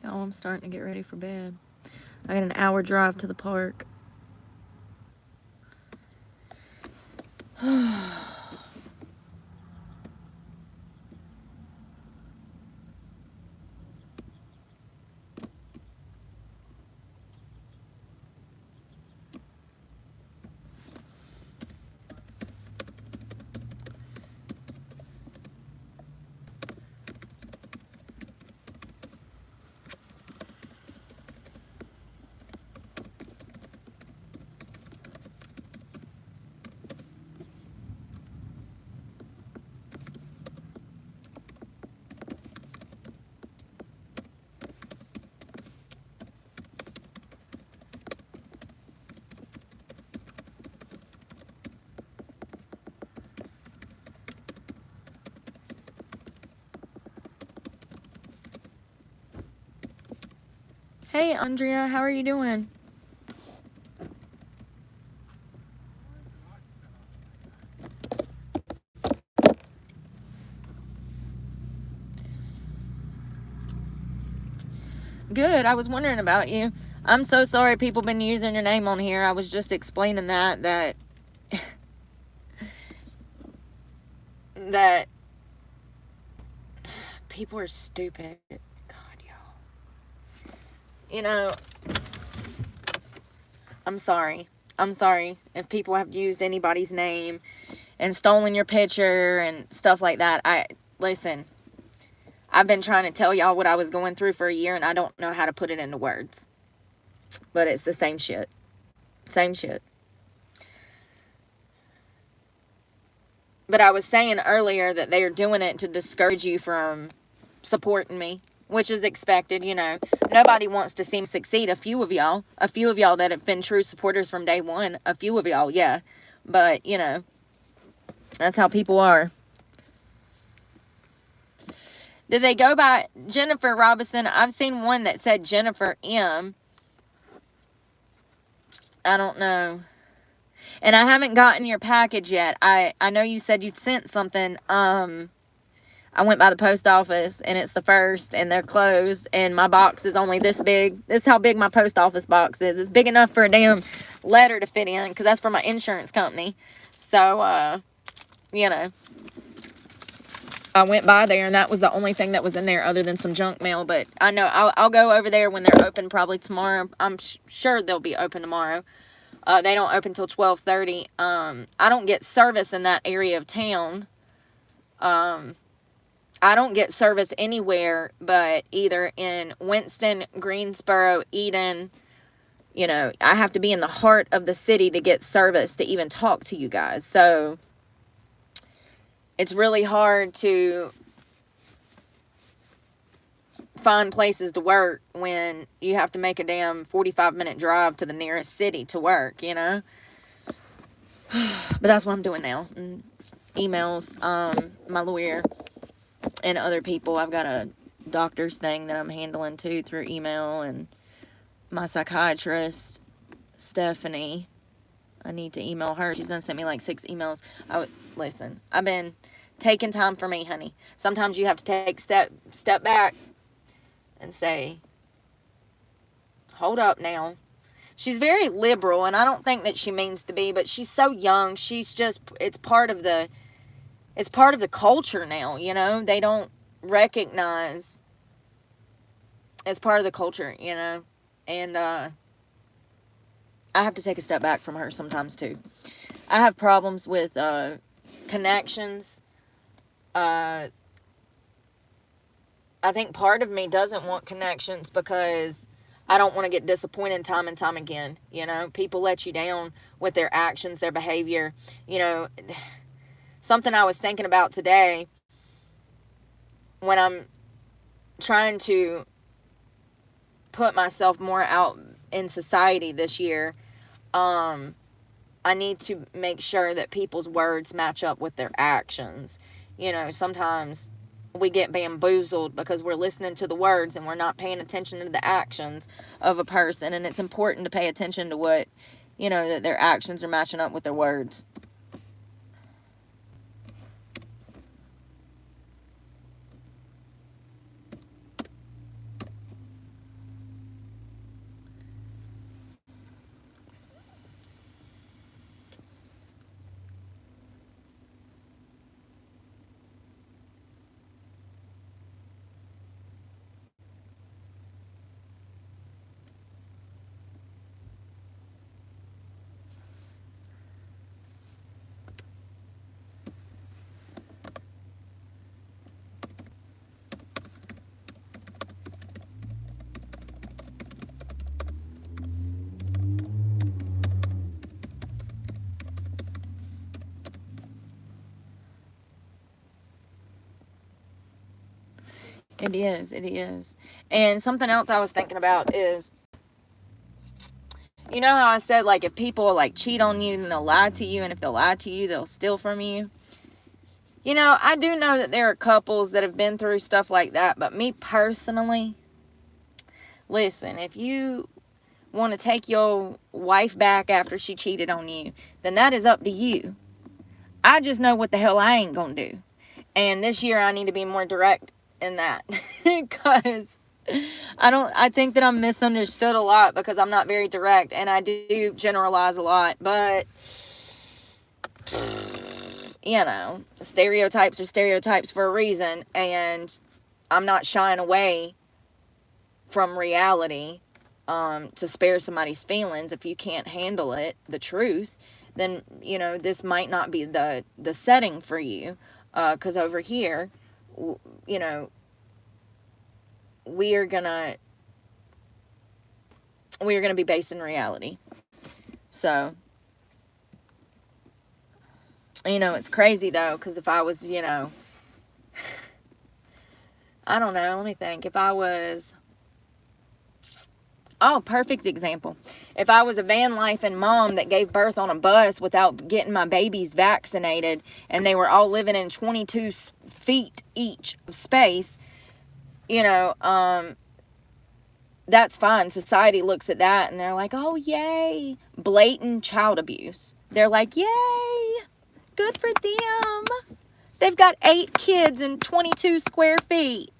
Y'all, I'm starting to get ready for bed. I got an hour drive to the park. Hey, Andrea, how are you doing? Good. I was wondering about you. I'm so sorry people been using your name on here. I was just explaining that that people are stupid. God, y'all. You know, I'm sorry. I'm sorry if people have used anybody's name and stolen your picture and stuff like that. Listen. I've been trying to tell y'all what I was going through for a year, and I don't know how to put it into words. But it's the same shit. Same shit. But I was saying earlier that they are doing it to discourage you from supporting me, which is expected, you know. Nobody wants to see me succeed. A few of y'all that have been true supporters from day one, a few of y'all, yeah. But, you know, that's how people are. Did they go by Jennifer Robinson? I've seen one that said Jennifer M. I don't know. And I haven't gotten your package yet. I know you said you'd sent something. I went by the post office, and it's the 1st, and they're closed, and my box is only this big. This is how big my post office box is. It's big enough for a damn letter to fit in, because that's for my insurance company. So, you know, I went by there, and that was the only thing that was in there other than some junk mail. But I know I'll go over there when they're open, probably tomorrow. I'm sure they'll be open tomorrow. They don't open till 12:30. I don't get service in that area of town. I don't get service anywhere but either in Winston, Greensboro, Eden. You know, I have to be in the heart of the city to get service to even talk to you guys. So it's really hard to find places to work when you have to make a damn 45-minute drive to the nearest city to work, you know. But that's what I'm doing now. And emails, my lawyer and other people. I've got a doctor's thing that I'm handling too through email, and my psychiatrist, Stephanie. I need to email her. She's gonna send me like 6 emails. Listen, I've been taking time for me, honey. Sometimes you have to take step back and say, hold up now. She's very liberal, and I don't think that she means to be, but she's so young. She's just, it's part of the culture now, you know. They don't recognize it's part of the culture, you know. And I have to take a step back from her sometimes too. I have problems with connections. I think part of me doesn't want connections because I don't want to get disappointed time and time again. You know, people let you down with their actions, their behavior. You know, something I was thinking about today when I'm trying to put myself more out in society this year, I need to make sure that people's words match up with their actions. You know, sometimes we get bamboozled because we're listening to the words and we're not paying attention to the actions of a person. And it's important to pay attention to what, you know, that their actions are matching up with their words. It is. It is. And something else I was thinking about is, you know how I said, like, if people, like, cheat on you, then they'll lie to you, and if they'll lie to you, they'll steal from you. You know, I do know that there are couples that have been through stuff like that, but me personally, listen, if you want to take your wife back after she cheated on you, then that is up to you. I just know what the hell I ain't gonna do. And this year I need to be more direct in that. Because I think that I'm misunderstood a lot because I'm not very direct, and I do generalize a lot, but you know, stereotypes are stereotypes for a reason, and I'm not shying away from reality to spare somebody's feelings. If you can't handle it, the truth, then, you know, this might not be the setting for you, because over here, you know, we are gonna be based in reality. So, you know, it's crazy though, because if I was, you know, I don't know, let me think. If I was, perfect example. If I was a van life and mom that gave birth on a bus without getting my babies vaccinated, and they were all living in 22 feet each of space, you know, that's fine. Society looks at that and they're like, oh, yay. Blatant child abuse. They're like, yay. Good for them. They've got 8 kids in 22 square feet.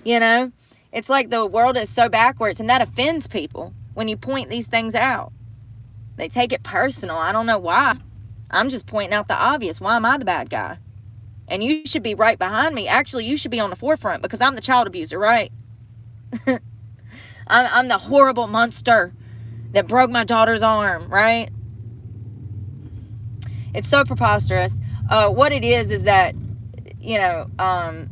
You know, it's like the world is so backwards, and that offends people when you point these things out. They take it personal. I don't know why. I'm just pointing out the obvious. Why am I the bad guy? And you should be right behind me. Actually, you should be on the forefront because I'm the child abuser, right? I'm the horrible monster that broke my daughter's arm, right? It's so preposterous. What it is that, you know,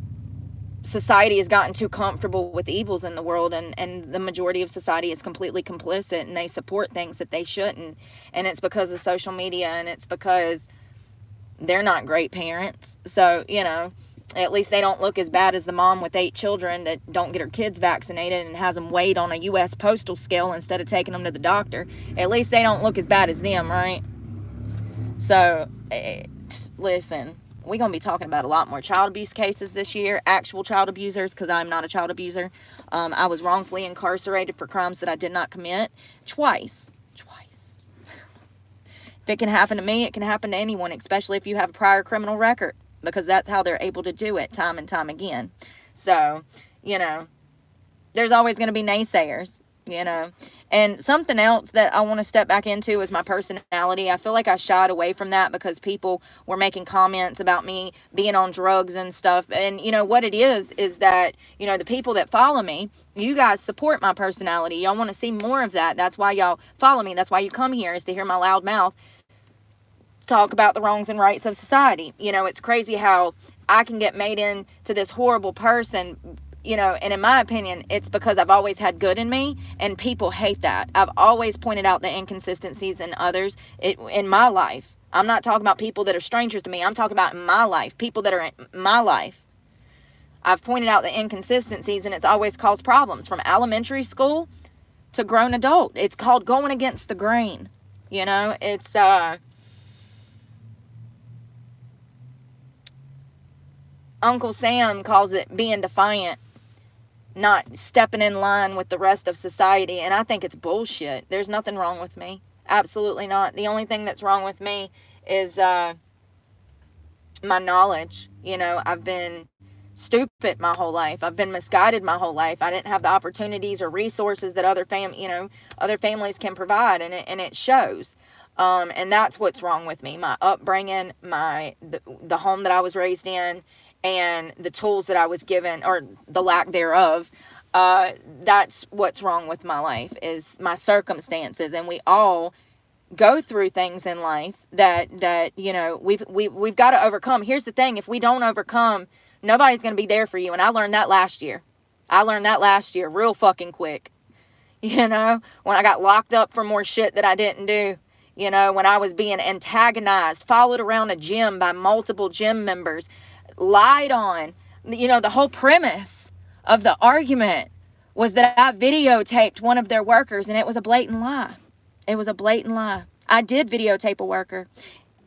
society has gotten too comfortable with evils in the world, and the majority of society is completely complicit, and they support things that they shouldn't. And it's because of social media, and it's because they're not great parents. So, you know, at least they don't look as bad as the mom with 8 children that don't get her kids vaccinated and has them weighed on a U.S. postal scale instead of taking them to the doctor. At least they don't look as bad as them, right? So, listen, we're going to be talking about a lot more child abuse cases this year, actual child abusers, because I'm not a child abuser. I was wrongfully incarcerated for crimes that I did not commit twice. If it can happen to me, it can happen to anyone, especially if you have a prior criminal record, because that's how they're able to do it time and time again. So, you know, there's always going to be naysayers, you know. And something else that I want to step back into is my personality. I feel like I shied away from that because people were making comments about me being on drugs and stuff. And, you know, what it is that, you know, the people that follow me, you guys support my personality. Y'all want to see more of that. That's why y'all follow me. That's why you come here, is to hear my loud mouth talk about the wrongs and rights of society. You know, it's crazy how I can get made into this horrible person, you know, and in my opinion, it's because I've always had good in me, and people hate that. I've always pointed out the inconsistencies in others in my life. I'm not talking about people that are strangers to me. I'm talking about in my life, people that are in my life. I've pointed out the inconsistencies, and it's always caused problems from elementary school to grown adult. It's called going against the grain. You know, it's, Uncle Sam calls it being defiant, not stepping in line with the rest of society. And I think it's bullshit. There's nothing wrong with me. Absolutely not. The only thing that's wrong with me is my knowledge. You know, I've been stupid my whole life. I've been misguided my whole life. I didn't have the opportunities or resources that other families can provide, and it shows. And that's what's wrong with me. My upbringing, the home that I was raised in, and the tools that I was given, or the lack thereof. That's what's wrong with my life, is my circumstances. And we all go through things in life that you know, we've got to overcome. Here's the thing: if we don't overcome, nobody's going to be there for you. And I learned that last year. Real fucking quick. You know, when I got locked up for more shit that I didn't do. You know, when I was being antagonized, followed around a gym by multiple gym members, lied on, you know, the whole premise of the argument was that I videotaped one of their workers, and it was a blatant lie. It was a blatant lie. I did videotape a worker.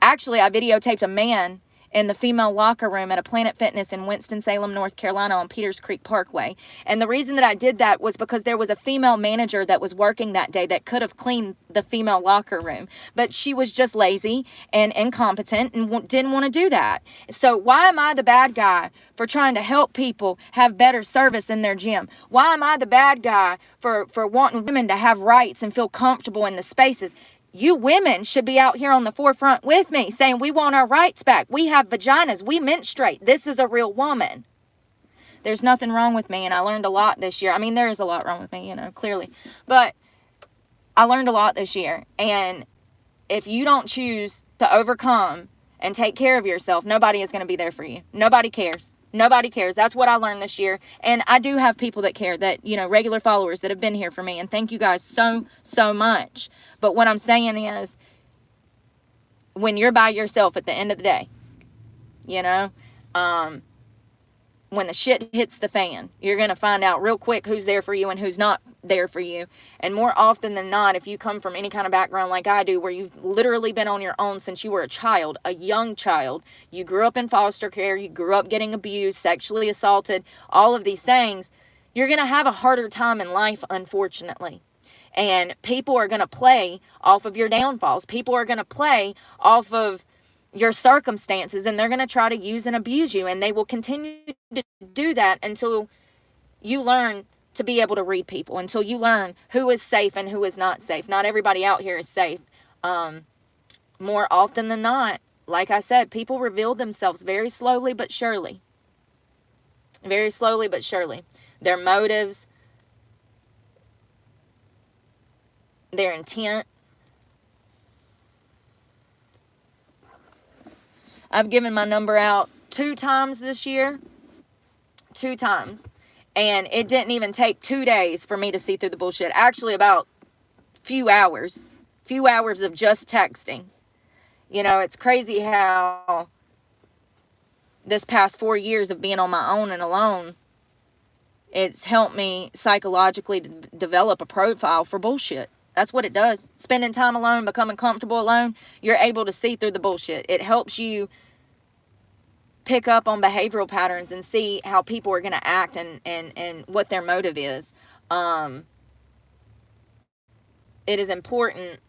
Actually, I videotaped a man in the female locker room at a Planet Fitness in Winston-Salem, North Carolina on Peters Creek Parkway. And the reason that I did that was because there was a female manager that was working that day that could have cleaned the female locker room. But she was just lazy and incompetent and didn't want to do that. So why am I the bad guy for trying to help people have better service in their gym? Why am I the bad guy for wanting women to have rights and feel comfortable in the spaces? You women should be out here on the forefront with me saying we want our rights back. We have vaginas. We menstruate. This is a real woman. There's nothing wrong with me, and I learned a lot this year. I mean, there is a lot wrong with me, you know, clearly. But I learned a lot this year. And if you don't choose to overcome and take care of yourself, nobody is going to be there for you. Nobody cares. Nobody cares. That's what I learned this year. And I do have people that care, that, you know, regular followers that have been here for me. And thank you guys so, so much. But what I'm saying is, when you're by yourself at the end of the day, you know, when the shit hits the fan, you're going to find out real quick who's there for you and who's not there for you. And more often than not, if you come from any kind of background like I do, where you've literally been on your own since you were a child, a young child, you grew up in foster care, you grew up getting abused, sexually assaulted, all of these things, you're going to have a harder time in life, unfortunately. And people are going to play off of your downfalls. People are going to play off of your circumstances, and they're going to try to use and abuse you, and they will continue to do that until you learn to be able to read people, until you learn who is safe and who is not safe. Not everybody out here is safe. More often than not, like I said, people reveal themselves very slowly but surely. Very slowly but surely. Their motives, their intent. I've given my number out 2 times this year. 2 times. And it didn't even take 2 days for me to see through the bullshit. Actually, about few hours. Few hours of just texting. You know, it's crazy how this past 4 years of being on my own and alone, it's helped me psychologically develop a profile for bullshit. That's what it does. Spending time alone, becoming comfortable alone, you're able to see through the bullshit. It helps you pick up on behavioral patterns and see how people are going to act and what their motive is. It is important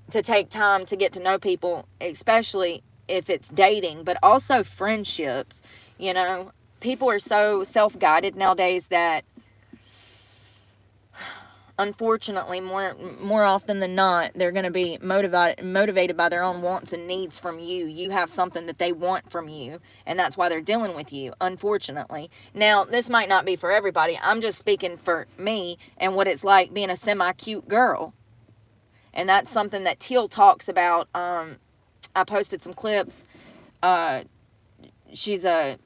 to take time to get to know people, especially if it's dating, but also friendships. You know, people are so self-guided nowadays that, unfortunately, more often than not, they're going to be motivated by their own wants and needs from you. You have something that they want from you, and that's why they're dealing with you, unfortunately. Now, this might not be for everybody. I'm just speaking for me and what it's like being a semi-cute girl. And that's something that Teal talks about. I posted some clips. She's I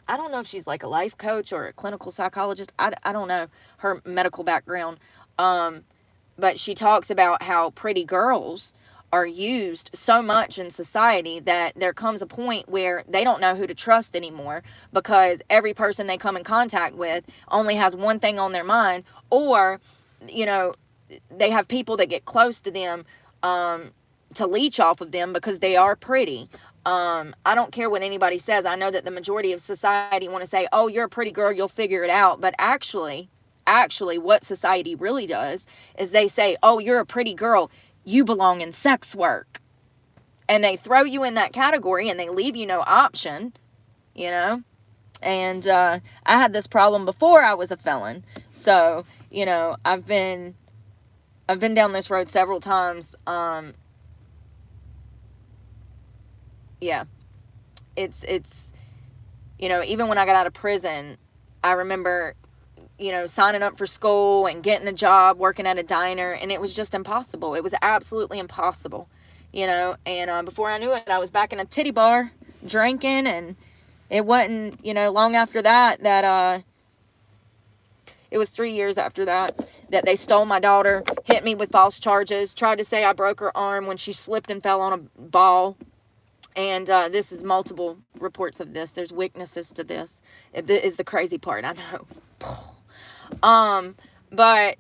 don't know if she's like a life coach or a clinical psychologist. I don't know her medical background. But she talks about how pretty girls are used so much in society that there comes a point where they don't know who to trust anymore, because every person they come in contact with only has one thing on their mind, or, you know, they have people that get close to them to leech off of them because they are pretty. I don't care what anybody says. I know that the majority of society want to say, oh, you're a pretty girl, you'll figure it out. But actually, what society really does is they say, oh, you're a pretty girl, you belong in sex work. And they throw you in that category and they leave you no option, you know. And I had this problem before I was a felon. So, you know, I've been down this road several times. Yeah, it's, you know, even when I got out of prison, I remember, you know, signing up for school and getting a job, working at a diner, and it was just impossible. It was absolutely impossible, you know, and before I knew it, I was back in a titty bar drinking, and it wasn't, you know, long after that, it was 3 years after that they stole my daughter, hit me with false charges, tried to say I broke her arm when she slipped and fell on a ball. And this is multiple reports of this. There's witnesses to this. It is the crazy part, I know. But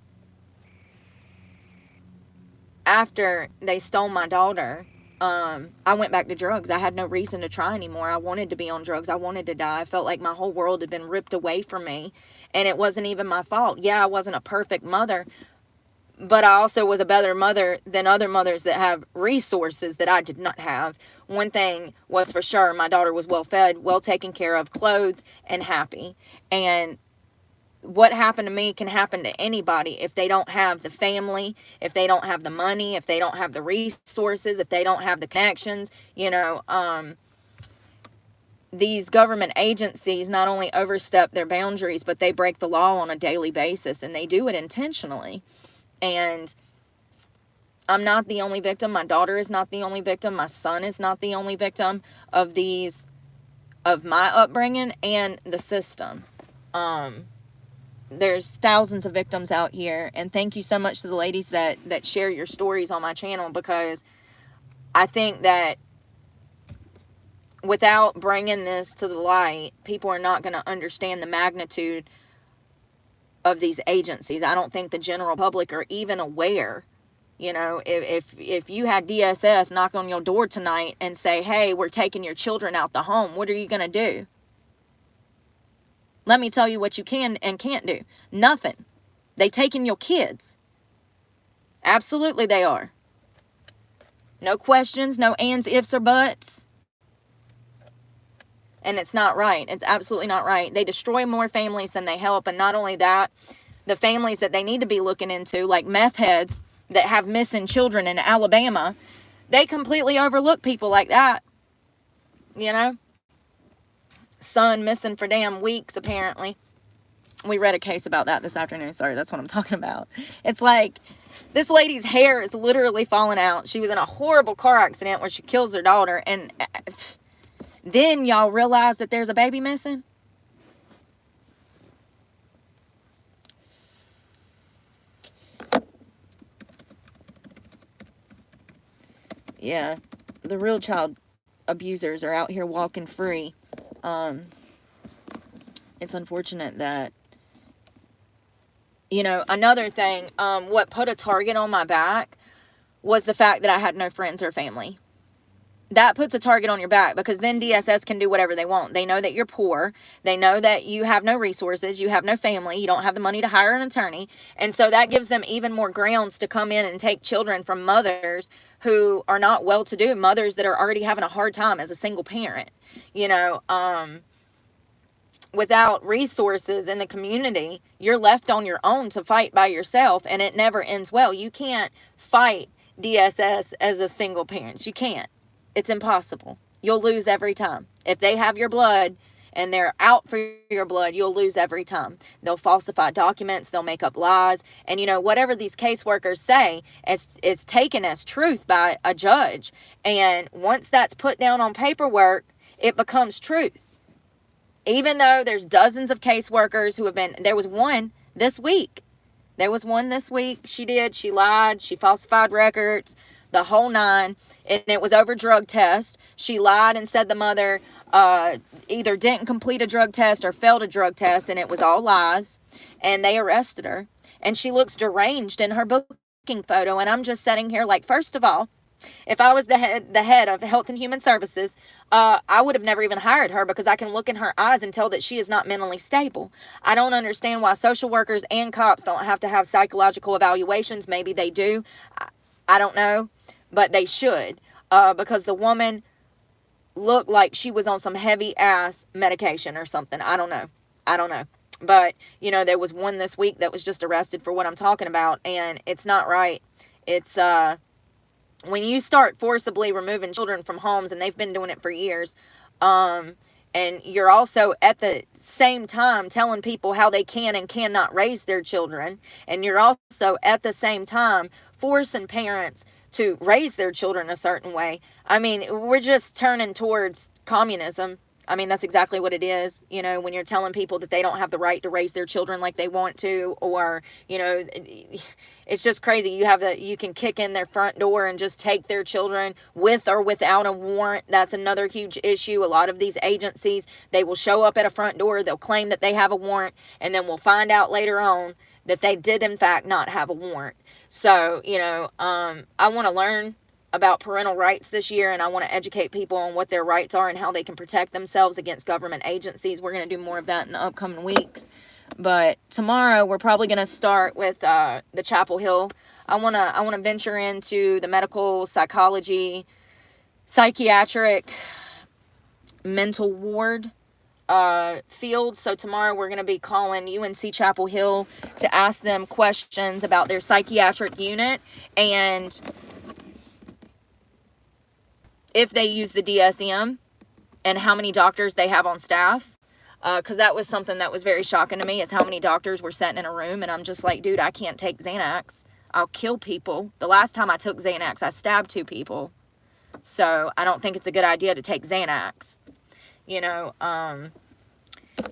after they stole my daughter, I went back to drugs. I had no reason to try anymore. I wanted to be on drugs. I wanted to die. I felt like my whole world had been ripped away from me, and it wasn't even my fault. Yeah, I wasn't a perfect mother, but I also was a better mother than other mothers that have resources that I did not have. One thing was for sure, my daughter was well fed, well taken care of, clothed, and happy. And what happened to me can happen to anybody if they don't have the family, if they don't have the money, if they don't have the resources, if they don't have the connections. These government agencies not only overstep their boundaries, but they break the law on a daily basis, and they do it intentionally. And I'm not the only victim. My daughter is not the only victim. My son is not the only victim of my upbringing and the system. There's thousands of victims out here, and thank you so much to the ladies that share your stories on my channel, because I think that without bringing this to the light, people are not going to understand the magnitude of these agencies. I don't think the general public are even aware. If you had DSS knock on your door tonight and say, hey, we're taking your children out the home, what are you going to do? Let me tell you what you can and can't do. Nothing. They taking your kids. Absolutely they are. No questions, no ands, ifs, or buts. And it's not right. It's absolutely not right. They destroy more families than they help. And not only that, the families that they need to be looking into, like meth heads that have missing children in Alabama, they completely overlook people like that. Son missing for damn weeks, apparently. We read a case about that this afternoon. Sorry, that's what I'm talking about. It's like, this lady's hair is literally falling out. She was in a horrible car accident where she kills her daughter, and then y'all realize that there's a baby missing? Yeah, the real child abusers are out here walking free. It's unfortunate that, another thing, what put a target on my back was the fact that I had no friends or family. That puts a target on your back, because then DSS can do whatever they want. They know that you're poor. They know that you have no resources. You have no family. You don't have the money to hire an attorney. And so that gives them even more grounds to come in and take children from mothers who are not well-to-do, mothers that are already having a hard time as a single parent. Without resources in the community, you're left on your own to fight by yourself, and it never ends well. You can't fight DSS as a single parent. You can't. It's impossible. You'll lose every time. If they have your blood and they're out for your blood, you'll lose every time. They'll falsify documents. They'll make up lies. And, whatever these caseworkers say, it's taken as truth by a judge. And once that's put down on paperwork, it becomes truth. Even though there's dozens of caseworkers who have been, there was one this week. She lied, she falsified records, the whole nine, and it was over drug test. She lied and said the mother either didn't complete a drug test or failed a drug test, and it was all lies, and they arrested her. And she looks deranged in her booking photo, and I'm just sitting here like, first of all, if I was the head of Health and Human Services, I would have never even hired her, because I can look in her eyes and tell that she is not mentally stable. I don't understand why social workers and cops don't have to have psychological evaluations. Maybe they do. I don't know, but they should, because the woman looked like she was on some heavy ass medication or something. I don't know. But, there was one this week that was just arrested for what I'm talking about, and it's not right. It's, when you start forcibly removing children from homes, and they've been doing it for years, and you're also at the same time telling people how they can and cannot raise their children, and you're also at the same time forcing parents to raise their children a certain way. I mean, we're just turning towards communism. I mean, that's exactly what it is, you know, when you're telling people that they don't have the right to raise their children like they want to, or, you know, it's just crazy. You can kick in their front door and just take their children with or without a warrant. That's another huge issue. A lot of these agencies, they will show up at a front door, they'll claim that they have a warrant, and then we'll find out later on that they did in fact not have a warrant. So, you know, I want to learn about parental rights this year, and I want to educate people on what their rights are and how they can protect themselves against government agencies. We're going to do more of that in the upcoming weeks. But tomorrow we're probably going to start with the Chapel Hill. I want to venture into the medical, psychology, psychiatric, mental ward field. So tomorrow we're going to be calling UNC Chapel Hill to ask them questions about their psychiatric unit and if they use the DSM and how many doctors they have on staff. Because that was something that was very shocking to me, is how many doctors were sitting in a room, and I'm just like, dude, I can't take Xanax. I'll kill people. The last time I took Xanax, I stabbed 2 people. So I don't think it's a good idea to take Xanax. You know, I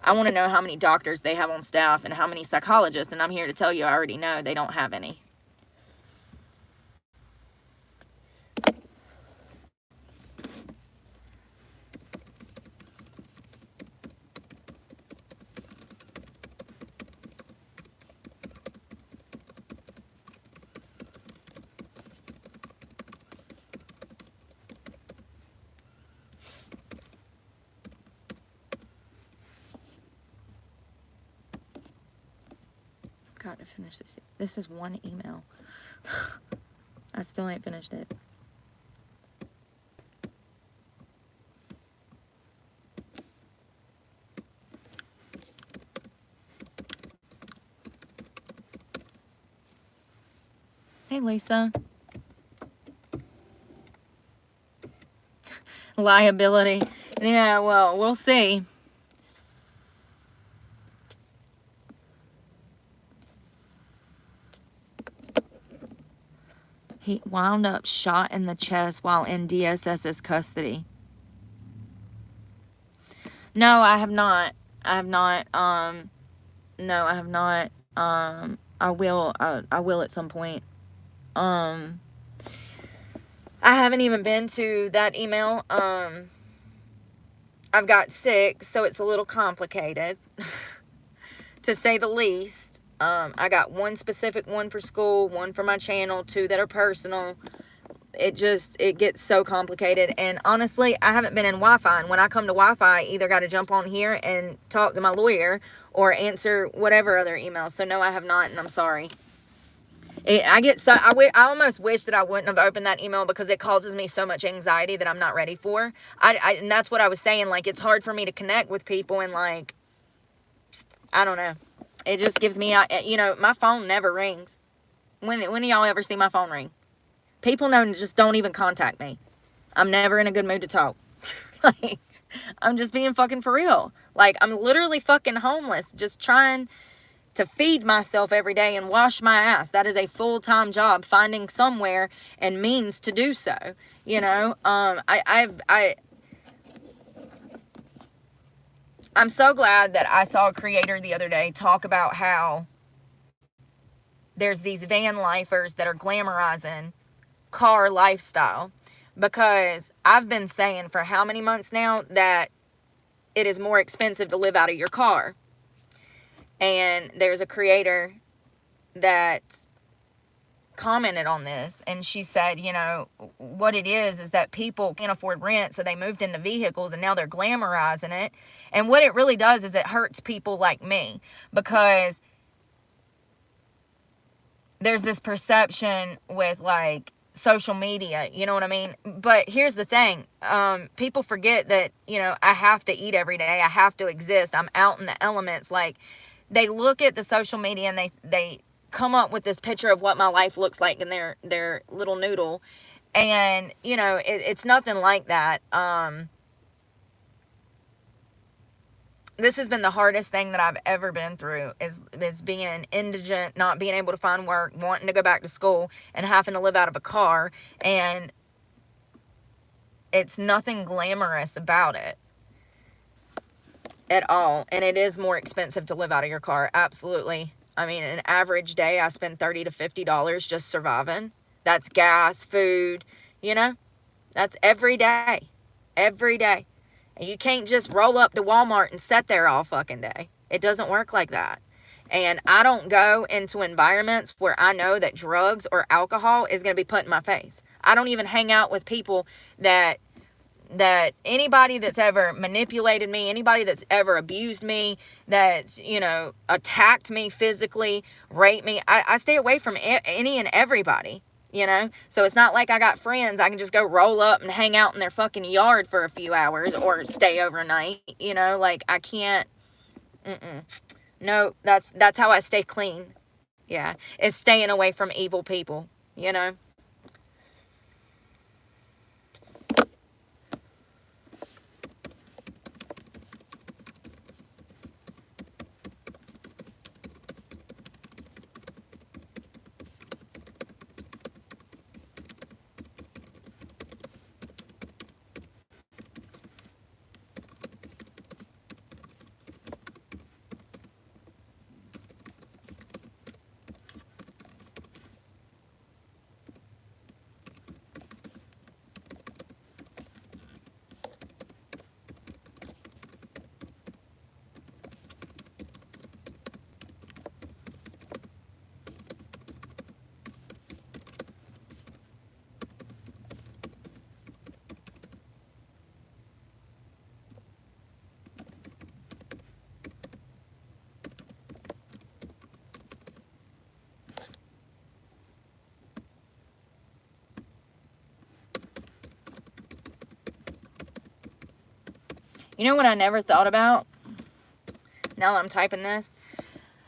want to know how many doctors they have on staff and how many psychologists, and I'm here to tell you I already know they don't have any. Got to finish this. This is one email. I still ain't finished it. Hey, Lisa. Liability. Yeah, well, we'll see. He wound up shot in the chest while in DSS's custody. No, I have not. I have not. No, I have not. I will at some point. I haven't even been to that email. I've got 6, so it's a little complicated, to say the least. I got 1 specific one for school, 1 for my channel, 2 that are personal. It gets so complicated. And honestly, I haven't been in Wi-Fi. And when I come to Wi-Fi, I either got to jump on here and talk to my lawyer or answer whatever other emails. So no, I have not, and I'm sorry. I almost wish that I wouldn't have opened that email, because it causes me so much anxiety that I'm not ready for. And that's what I was saying. Like, it's hard for me to connect with people, and like, I don't know. It just gives me, you know, my phone never rings. When do y'all ever see my phone ring? People just don't even contact me. I'm never in a good mood to talk. Like, I'm just being fucking for real. Like, I'm literally fucking homeless, just trying to feed myself every day and wash my ass. That is a full-time job, finding somewhere and means to do so. You know, I'm so glad that I saw a creator the other day talk about how there's these van lifers that are glamorizing car lifestyle, because I've been saying for how many months now that it is more expensive to live out of your car. And there's a creator that commented on this, and she said, you know, what it is that people can't afford rent, so they moved into vehicles, and now they're glamorizing it. And what it really does is it hurts people like me, because there's this perception with like social media, you know what I mean? But here's the thing, people forget that, you know, I have to eat every day, I have to exist, I'm out in the elements. Like, they look at the social media and they come up with this picture of what my life looks like in their little noodle. And, you know, it's nothing like that. This has been the hardest thing that I've ever been through, is being an indigent, not being able to find work, wanting to go back to school, and having to live out of a car. And it's nothing glamorous about it. at all. And it is more expensive to live out of your car. Absolutely. I mean, an average day, I spend $30 to $50 just surviving. That's gas, food, you know, that's every day. Every day. And you can't just roll up to Walmart and sit there all fucking day. It doesn't work like that. And I don't go into environments where I know that drugs or alcohol is going to be put in my face. I don't even hang out with people that anybody that's ever manipulated me, anybody that's ever abused me, that's, you know, attacked me physically, raped me. I stay away from any and everybody, you know. So it's not like I got friends I can just go roll up and hang out in their fucking yard for a few hours or stay overnight, you know. Like, I can't. No, that's how I stay clean. Yeah, is staying away from evil people, you know. You know what I never thought about? Now that I'm typing this.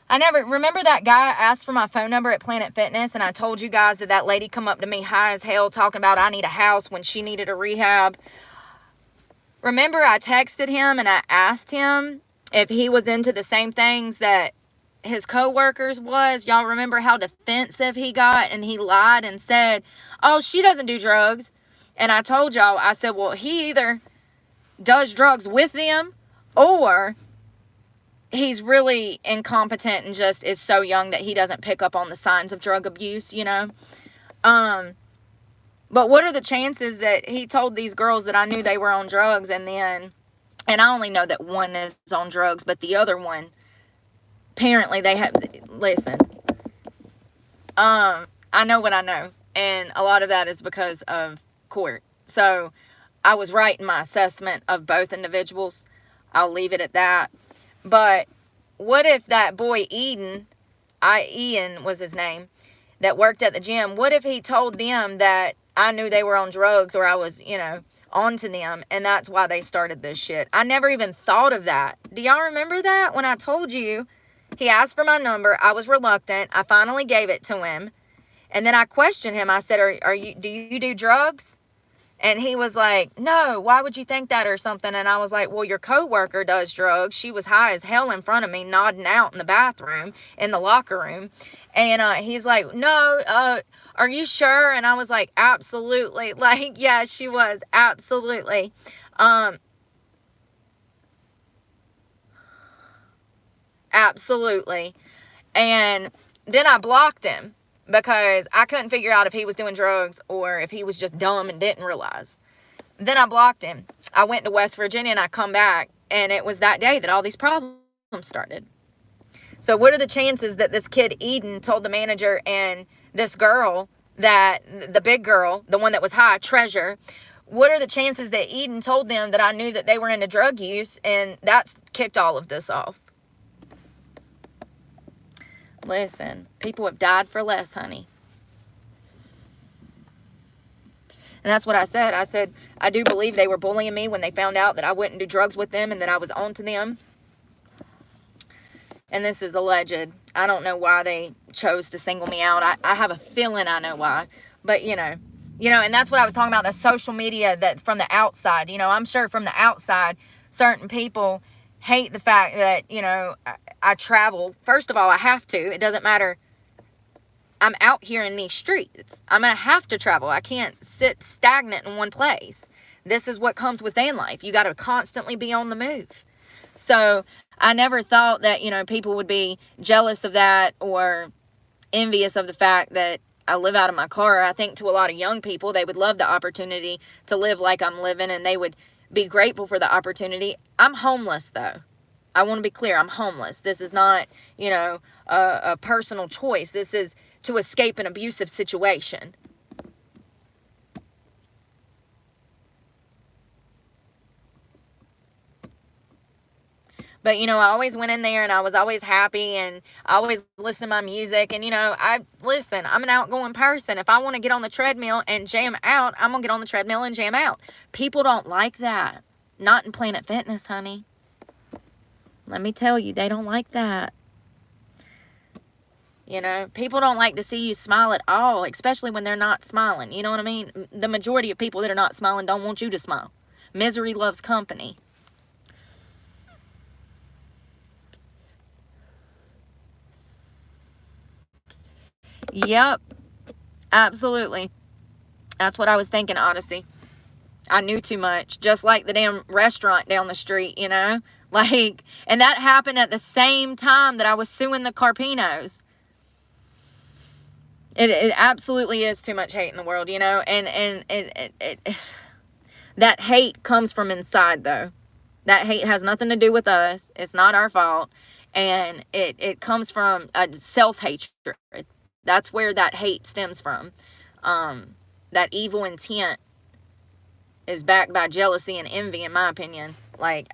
I never, remember that guy asked for my phone number at Planet Fitness, and I told you guys that lady come up to me high as hell talking about I need a house when she needed a rehab. Remember I texted him and I asked him if he was into the same things that his co-workers was. Y'all remember how defensive he got, and he lied and said, oh, she doesn't do drugs. And I told y'all, I said, well, he either does drugs with them, or he's really incompetent and just is so young that he doesn't pick up on the signs of drug abuse, you know. But what are the chances that he told these girls that I knew they were on drugs, and I only know that one is on drugs, but the other one, apparently they have, listen, I know what I know, and a lot of that is because of court. So I was right in my assessment of both individuals. I'll leave it at that. But what if that boy Ian was his name, that worked at the gym, what if he told them that I knew they were on drugs, or I was, you know, onto them, and that's why they started this shit? I never even thought of that. Do y'all remember that? When I told you, he asked for my number, I was reluctant. I finally gave it to him. And then I questioned him. I said, do you do drugs? And he was like, no, why would you think that, or something? And I was like, well, your coworker does drugs. She was high as hell in front of me, nodding out in the bathroom, in the locker room. And he's like, no, are you sure? And I was like, absolutely. Like, yeah, she was. Absolutely. Absolutely. And then I blocked him, because I couldn't figure out if he was doing drugs or if he was just dumb and didn't realize. Then I blocked him. I went to West Virginia, and I come back, and it was that day that all these problems started. So what are the chances that this kid Eden told the manager and this girl, that the big girl, the one that was high, Treasure, what are the chances that Eden told them that I knew that they were into drug use, and that's kicked all of this off? Listen, people have died for less, honey. And that's what I said. I said, I do believe they were bullying me when they found out that I wouldn't do drugs with them and that I was on to them. And this is alleged. I don't know why they chose to single me out. I have a feeling I know why. But, you know, and that's what I was talking about, the social media, that from the outside. You know, I'm sure from the outside, certain people hate the fact that, you know, I travel. First of all, I have to. It doesn't matter. I'm out here in these streets. I'm going to have to travel. I can't sit stagnant in one place. This is what comes with van life. You got to constantly be on the move. So I never thought that, you know, people would be jealous of that or envious of the fact that I live out of my car. I think to a lot of young people, they would love the opportunity to live like I'm living, and they would be grateful for the opportunity. I'm homeless, though. I want to be clear. I'm homeless. This is not, you know, a personal choice. This is to escape an abusive situation. But, you know, I always went in there and I was always happy, and I always listened to my music. And, you know, I'm an outgoing person. If I want to get on the treadmill and jam out, I'm going to get on the treadmill and jam out. People don't like that. Not in Planet Fitness, honey. Let me tell you, they don't like that. You know, people don't like to see you smile at all, especially when they're not smiling. You know what I mean? The majority of people that are not smiling don't want you to smile. Misery loves company. Yep, absolutely. That's what I was thinking, Odyssey. I knew too much. Just like the damn restaurant down the street, you know? Like, and that happened at the same time that I was suing the Carpinos. It absolutely is too much hate in the world, you know? And that hate comes from inside, though. That hate has nothing to do with us. It's not our fault. And it comes from a self-hatred. That's where that hate stems from. That evil intent is backed by jealousy and envy, in my opinion. Like,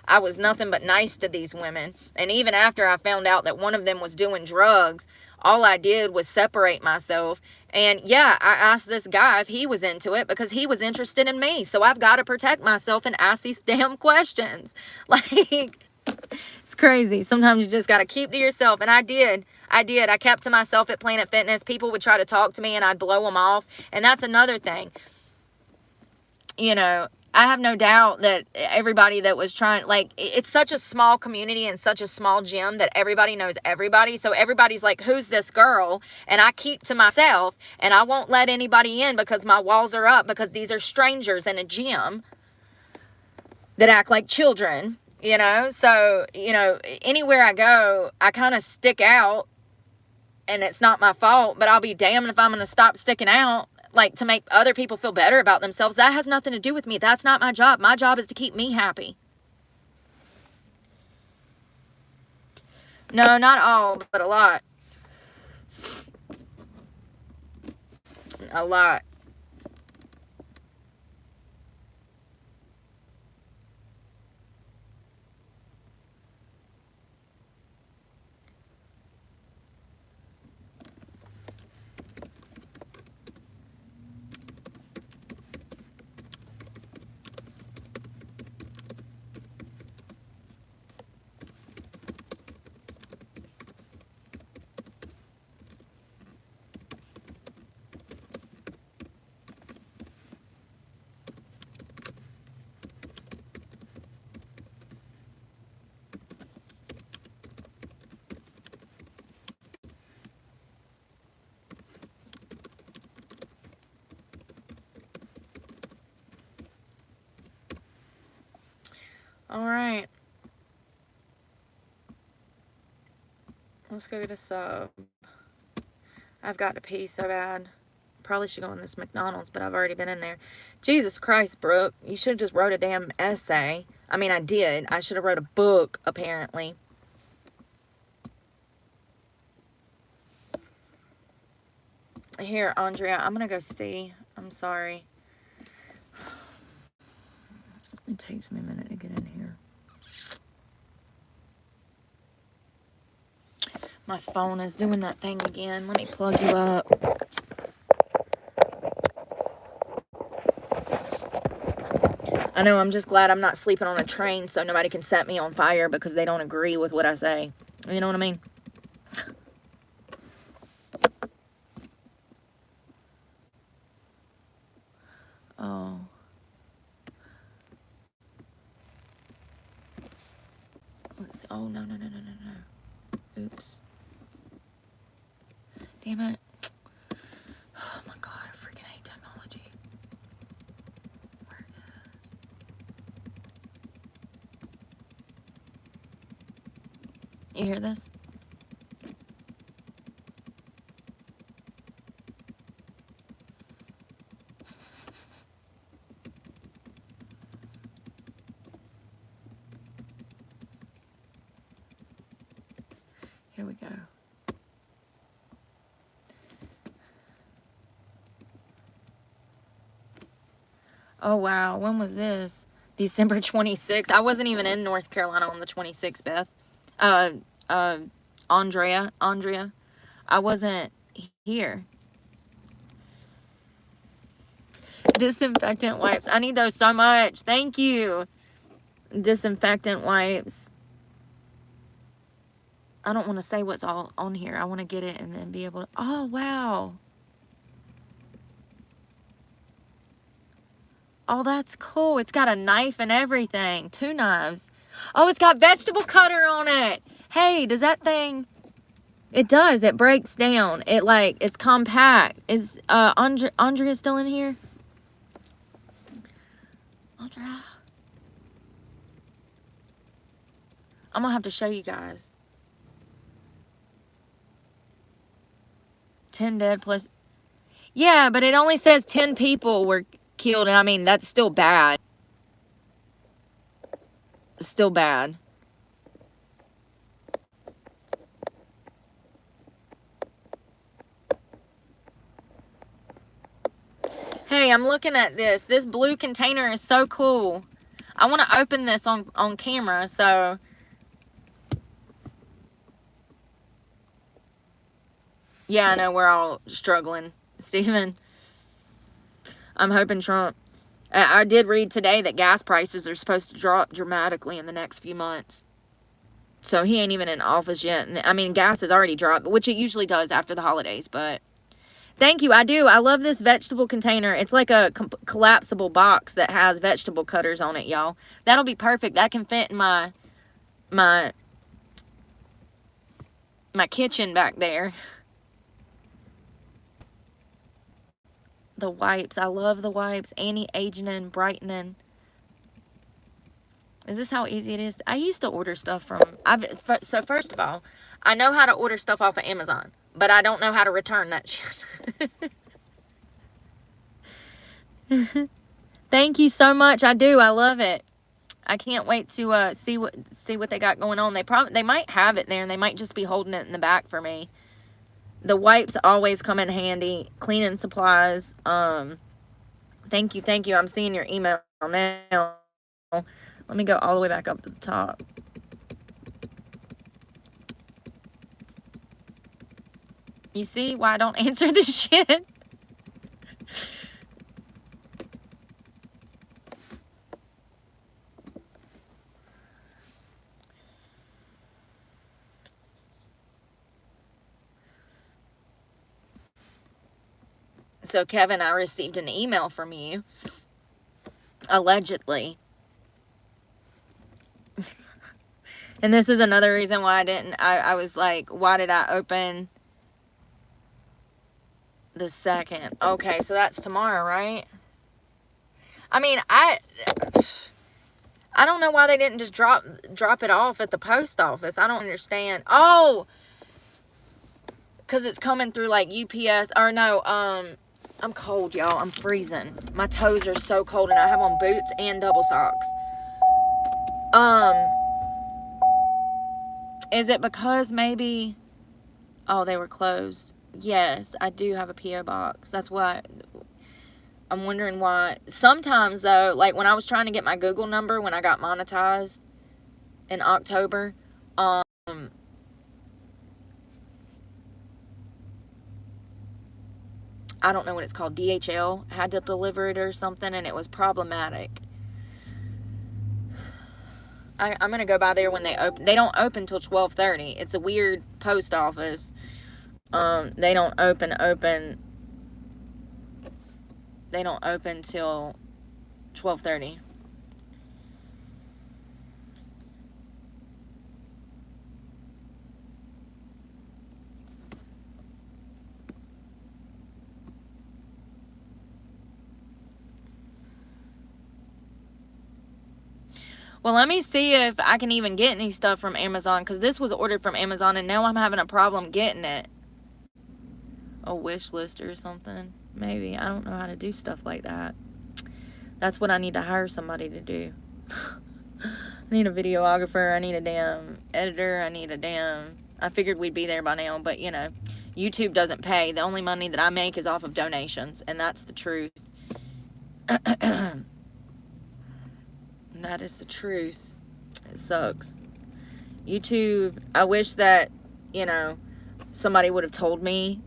I was nothing but nice to these women. And even after I found out that one of them was doing drugs, all I did was separate myself. And yeah, I asked this guy if he was into it because he was interested in me. So I've got to protect myself and ask these damn questions. Like, it's crazy. Sometimes you just got to keep to yourself. And I did. I kept to myself at Planet Fitness. People would try to talk to me and I'd blow them off. And that's another thing. You know, I have no doubt that everybody that was trying, like, it's such a small community and such a small gym that everybody knows everybody. So everybody's like, who's this girl? And I keep to myself and I won't let anybody in because my walls are up, because these are strangers in a gym that act like children, you know? So, you know, anywhere I go, I kind of stick out, and it's not my fault, but I'll be damned if I'm going to stop sticking out. Like, to make other people feel better about themselves. That has nothing to do with me. That's not my job. My job is to keep me happy. No, not all, but a lot. A lot. All right. Let's go get a sub. I've got to pee so bad. Probably should go in this McDonald's, but I've already been in there. Jesus Christ, Brooke. You should have just wrote a damn essay. I mean, I did. I should have wrote a book, apparently. Here, Andrea, I'm going to go see. I'm sorry. It takes me a minute to get in here. My phone is doing that thing again. Let me plug you up. I know, I'm just glad I'm not sleeping on a train so nobody can set me on fire because they don't agree with what I say. You know what I mean? Oh. Let's see. Oh, no. Oops. Damn it. Oh my God, I freaking hate technology. Where You hear this? Here we go. Oh, wow. When was this? December 26th. I wasn't even in North Carolina on the 26th, Beth. Uh, Andrea. I wasn't here. Disinfectant wipes. I need those so much. Thank you. Disinfectant wipes. I don't want to say what's all on here. I want to get it and then be able to. Oh, wow. Oh, that's cool. It's got a knife and everything. 2 knives. Oh, it's got vegetable cutter on it. Hey, does that thing... It does. It breaks down. It's compact. Is Andrea still in here? Andrea. I'm going to have to show you guys. 10 dead plus... Yeah, but it only says 10 people were killed. And I mean, that's still bad. Still bad. Hey, I'm looking at this. This blue container is so cool. I want to open this on camera, so... Yeah, I know we're all struggling, Stephen. I'm hoping Trump... I did read today that gas prices are supposed to drop dramatically in the next few months. So he ain't even in office yet. I mean, gas has already dropped, which it usually does after the holidays, but... Thank you, I do. I love this vegetable container. It's like a collapsible box that has vegetable cutters on it, y'all. That'll be perfect. That can fit in my kitchen back there. The wipes. I love the wipes. Anti-aging and brightening. Is this how easy it is? I used to order stuff from... So first of all, I know how to order stuff off of Amazon, but I don't know how to return that shit. Thank you so much. I do. I love it. I can't wait to see what they got going on. They might have it there, and they might just be holding it in the back for me. The wipes always come in handy. Cleaning supplies. Thank you. I'm seeing your email now. Let me go all the way back up to the top. You see why I don't answer this shit? So, Kevin, I received an email from you. Allegedly. And this is another reason why I was like, why did I open the 2nd? Okay, so that's tomorrow, right? I mean, I don't know why they didn't just drop it off at the post office. I don't understand. Oh, because it's coming through like UPS. Or no, I'm cold, y'all. I'm freezing. My toes are so cold, and I have on boots and double socks. Is it because maybe... Oh, they were closed. Yes, I do have a P.O. box. That's why... I'm wondering why. Sometimes, though, like when I was trying to get my Google number when I got monetized in October, I don't know what it's called. DHL had to deliver it or something, and it was problematic. I'm going to go by there when they open. They don't open till 12:30. It's a weird post office. They don't open till 12:30. Well, let me see if I can even get any stuff from Amazon, because this was ordered from Amazon and now I'm having a problem getting it. A wish list or something. Maybe. I don't know how to do stuff like that. That's what I need to hire somebody to do. I need a videographer. I need a damn editor. I figured we'd be there by now, but you know, YouTube doesn't pay. The only money that I make is off of donations, and that's the truth. That is the truth. It sucks. YouTube, I wish that, you know, somebody would have told me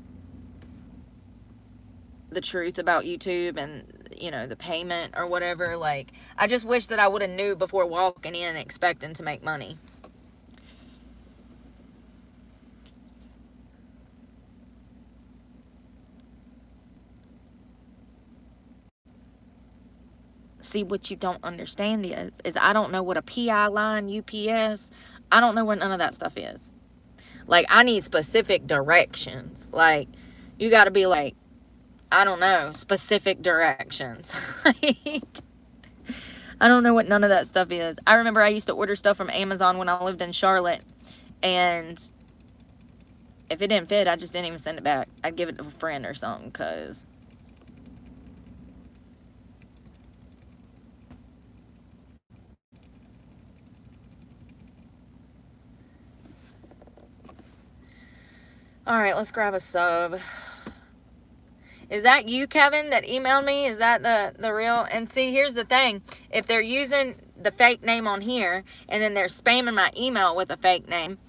the truth about YouTube and, you know, the payment or whatever. Like, I just wish that I would have knew before walking in and expecting to make money. See, what you don't understand is I don't know what a PI line, UPS, I don't know where none of that stuff is. Like, I need specific directions. Like, you got to be like, I don't know, specific directions. Like, I don't know what none of that stuff is. I remember I used to order stuff from Amazon when I lived in Charlotte, and if it didn't fit, I just didn't even send it back. I'd give it to a friend or something, because alright, let's grab a sub. Is that you, Kevin, that emailed me? Is that the real? And see, here's the thing. If they're using the fake name on here, and then they're spamming my email with a fake name,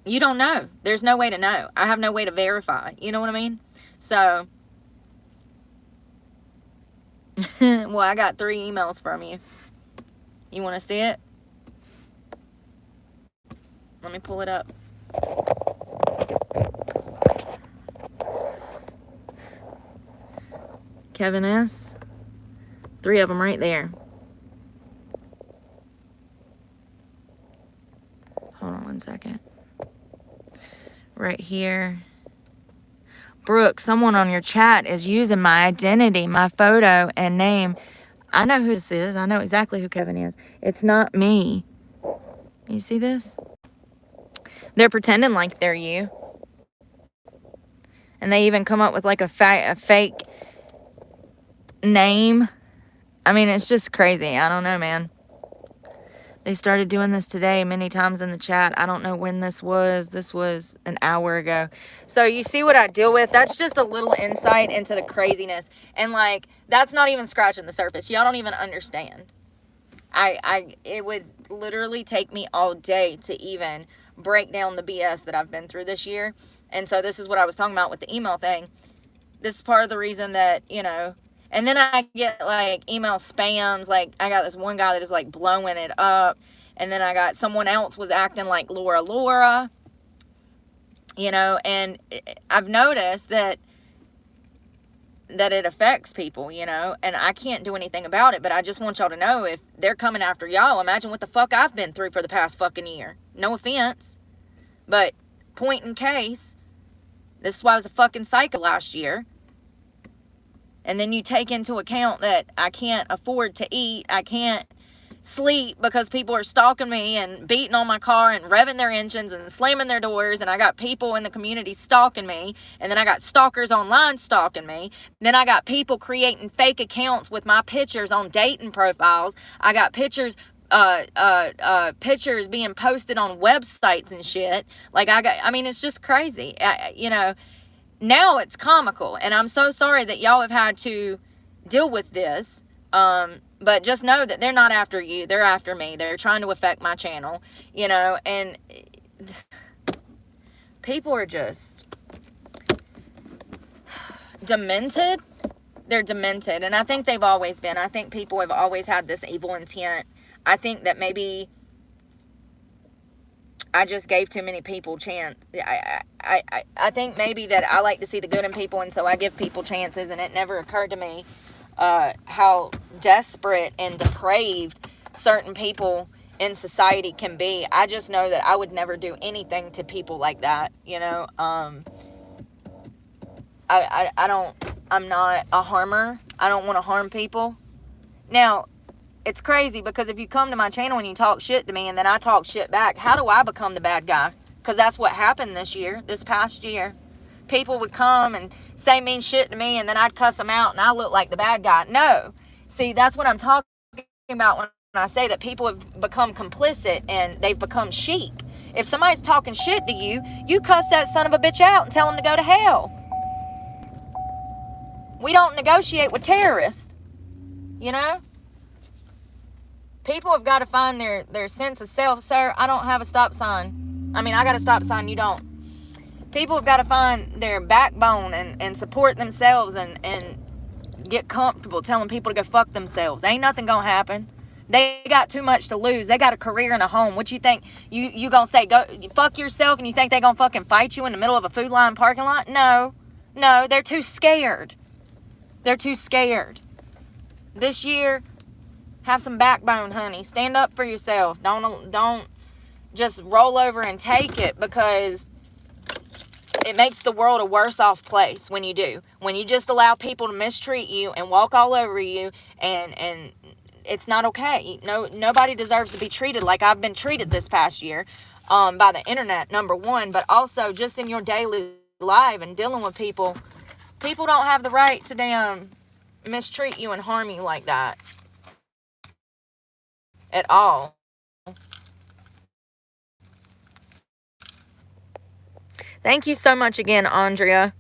you don't know. There's no way to know. I have no way to verify. You know what I mean? So, well, I got 3 emails from you. You want to see it? Let me pull it up. Kevin S. 3 of them right there. Hold on one second. Right here. Brooke, someone on your chat is using my identity, my photo and name. I know who this is. I know exactly who Kevin is. It's not me. You see this? They're pretending like they're you. And they even come up with like a fake name. I mean, it's just crazy. I don't know, man. They started doing this today many times in the chat. I don't know when this was. This was an hour ago. So you see what I deal with? That's just a little insight into the craziness. And like, that's not even scratching the surface. Y'all don't even understand. It would literally take me all day to even break down the BS that I've been through this year. And so this is what I was talking about with the email thing. This is part of the reason that, you know, and then I get like email spams. Like, I got this one guy that is like blowing it up. And then I got someone else was acting like Laura, you know, and I've noticed that it affects people, you know, and I can't do anything about it. But I just want y'all to know, if they're coming after y'all, imagine what the fuck I've been through for the past fucking year. No offense, but point in case, this is why I was a fucking psycho last year. And then you take into account that I can't afford to eat. I can't sleep because people are stalking me and beating on my car and revving their engines and slamming their doors. And I got people in the community stalking me. And then I got stalkers online stalking me. Then I got people creating fake accounts with my pictures on dating profiles. I got pictures being posted on websites and shit. Like, I mean, it's just crazy. You know, now it's comical, and I'm so sorry that y'all have had to deal with this. But just know that they're not after you. They're after me. They're trying to affect my channel, you know, and people are just demented. They're demented, and I think they've always been. I think people have always had this evil intent. I think that maybe I just gave too many people chance. I think maybe that I like to see the good in people, and so I give people chances, and it never occurred to me how desperate and depraved certain people in society can be. I just know that I would never do anything to people like that, you know. I'm not a harmer. I don't want to harm people. Now, it's crazy because if you come to my channel and you talk shit to me and then I talk shit back, how do I become the bad guy? Because that's what happened this past year. People would come and say mean shit to me and then I'd cuss them out and I look like the bad guy. No. See, that's what I'm talking about when I say that people have become complicit and they've become sheep. If somebody's talking shit to you, you cuss that son of a bitch out and tell him to go to hell. We don't negotiate with terrorists, you know? People have got to find their sense of self. Sir, I don't have a stop sign. I mean, I got a stop sign, you don't. People have got to find their backbone and support themselves and get comfortable telling people to go fuck themselves. Ain't nothing gonna happen. They got too much to lose. They got a career and a home. What you think? You gonna say, go fuck yourself, and you think they gonna fucking fight you in the middle of a Food Line parking lot? No. No, they're too scared. They're too scared. This year, have some backbone, honey. Stand up for yourself. Don't just roll over and take it, because it makes the world a worse off place when you do. When you just allow people to mistreat you and walk all over you, and it's not okay. No, nobody deserves to be treated like I've been treated this past year, by the internet, number one, but also just in your daily life and dealing with people. People don't have the right to damn mistreat you and harm you like that at all. Thank you so much again, Andrea.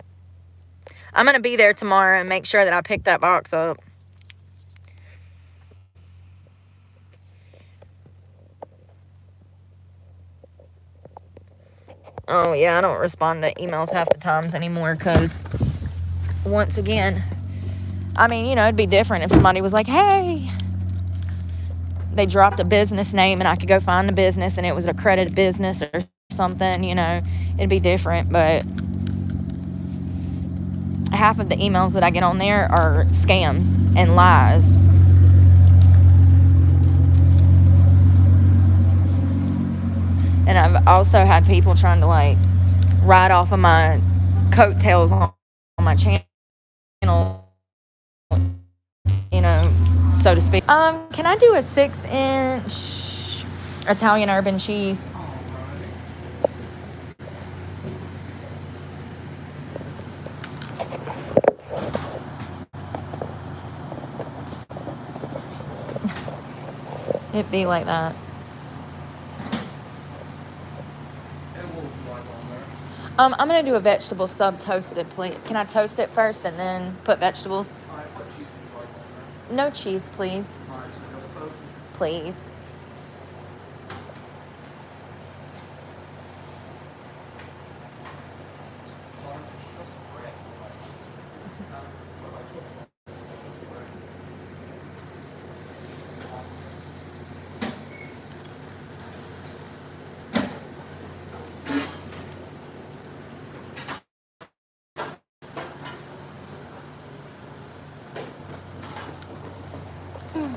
I'm going to be there tomorrow and make sure that I pick that box up. Oh, yeah, I don't respond to emails half the times anymore because, once again, I mean, you know, it'd be different if somebody was like, hey, they dropped a business name and I could go find the business and it was an accredited business or something, you know, it'd be different. But half of the emails that I get on there are scams and lies. And I've also had people trying to, like, ride off of my coattails on my channel, you know, so to speak. Can I do a 6-inch Italian urban cheese? It be like that. I'm going to do a vegetable sub toasted, please. Can I toast it first and then put vegetables? No cheese, please. Please.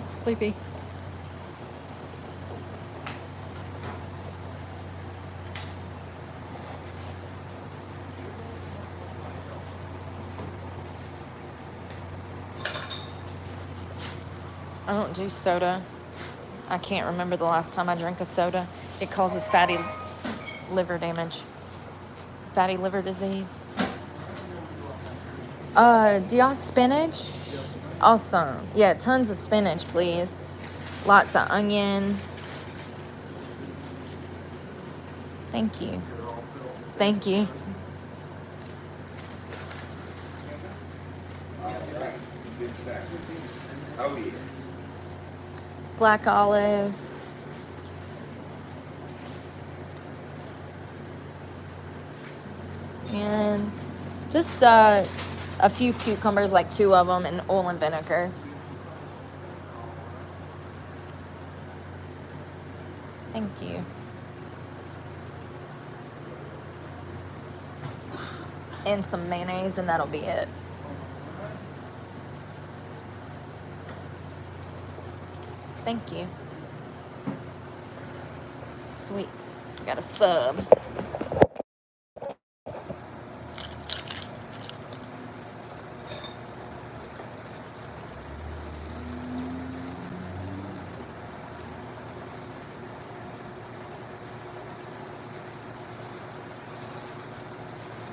Sleepy. I don't do soda. I can't remember the last time I drank a soda. It causes fatty liver damage. Fatty liver disease. Do y'all have spinach? Awesome. Yeah, tons of spinach, please. Lots of onion. Thank you. Thank you. Black olive. And just a few cucumbers, like 2 of them, and oil and vinegar. Thank you. And some mayonnaise, and that'll be it. Thank you. Sweet. Got a sub.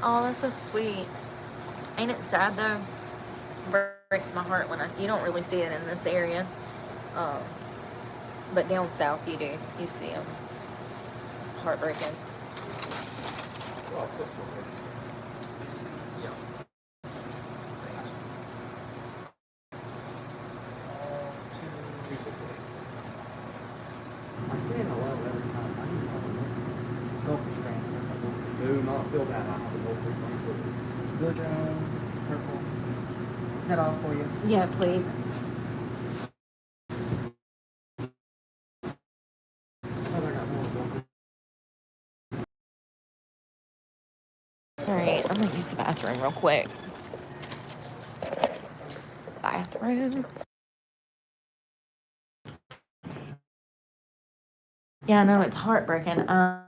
Oh, that's so sweet. Ain't it sad though? Breaks my heart when you don't really see it in this area, but down south you do. You see them. It's heartbreaking. I say it hello every time. I need to go for strength. Do not feel bad. I have a go for strength. Build your own purple. Is that all for you? Yeah, please. Alright, I'm gonna use the bathroom real quick. Bathroom. Yeah, I know, it's heartbreaking. I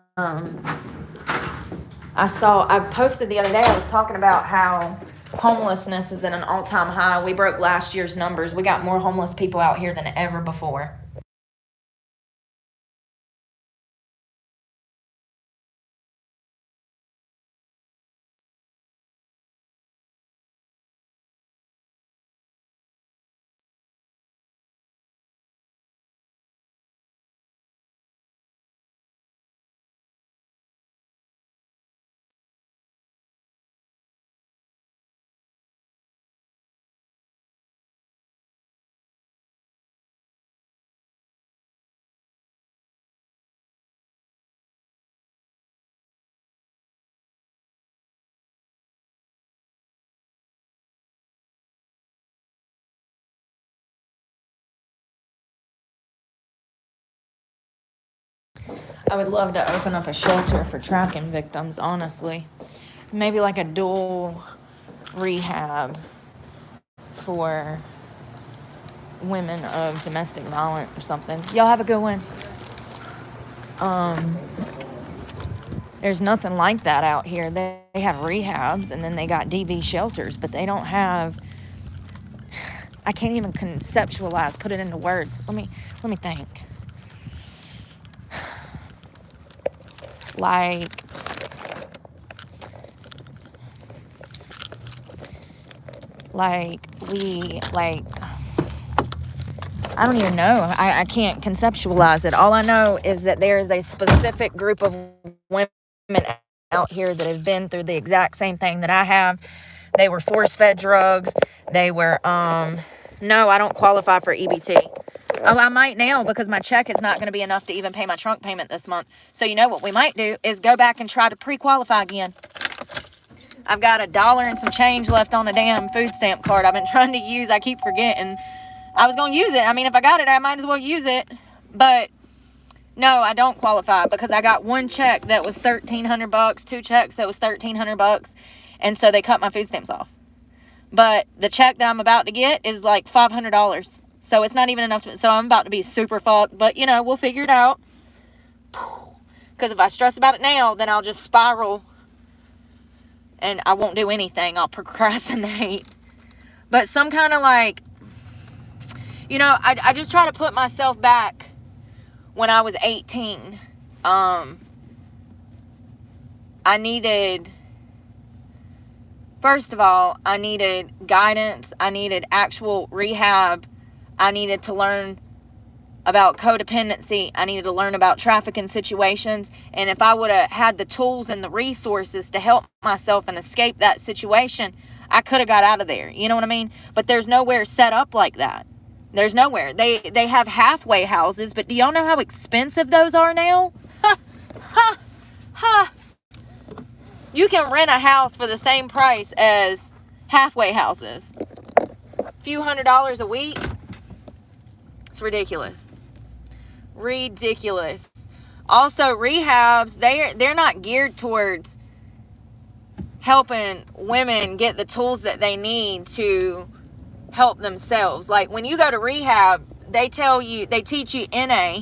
posted the other day, I was talking about how homelessness is at an all-time high. We broke last year's numbers. We got more homeless people out here than ever before. I would love to open up a shelter for trafficking victims, honestly. Maybe like a dual rehab for women of domestic violence or something. Y'all have a good one. There's nothing like that out here. They have rehabs and then they got DV shelters, but they don't have, I can't even conceptualize, put it into words. Let me think. Like I don't even know. I can't conceptualize it. All I know is that there's a specific group of women out here that have been through the exact same thing that I have. They were force-fed drugs. They were, no, I don't qualify for EBT. Oh, I might now because my check is not going to be enough to even pay my trunk payment this month. So you know what we might do is go back and try to pre-qualify again. I've got $1 and some change left on the damn food stamp card I've been trying to use. I keep forgetting. I was going to use it. I mean, if I got it, I might as well use it. But no, I don't qualify because I got one check that was $1,300, two checks that was $1,300, and so they cut my food stamps off. But the check that I'm about to get is like $500. So it's not even enough to, so I'm about to be super fucked. But, you know, we'll figure it out. Because if I stress about it now, then I'll just spiral. And I won't do anything. I'll procrastinate. But some kind of like, you know, I just try to put myself back when I was 18. I needed, first of all, I needed guidance. I needed actual rehab. I needed to learn about codependency. I needed to learn about trafficking situations. And if I would have had the tools and the resources to help myself and escape that situation, I could have got out of there. You know what I mean? But there's nowhere set up like that. There's nowhere. They have halfway houses, but do y'all know how expensive those are now? Ha! Ha! Ha! You can rent a house for the same price as halfway houses. A few $100s a week. It's ridiculous. Ridiculous. Also, rehabs, they're not geared towards helping women get the tools that they need to help themselves. Like when you go to rehab, they teach you NA,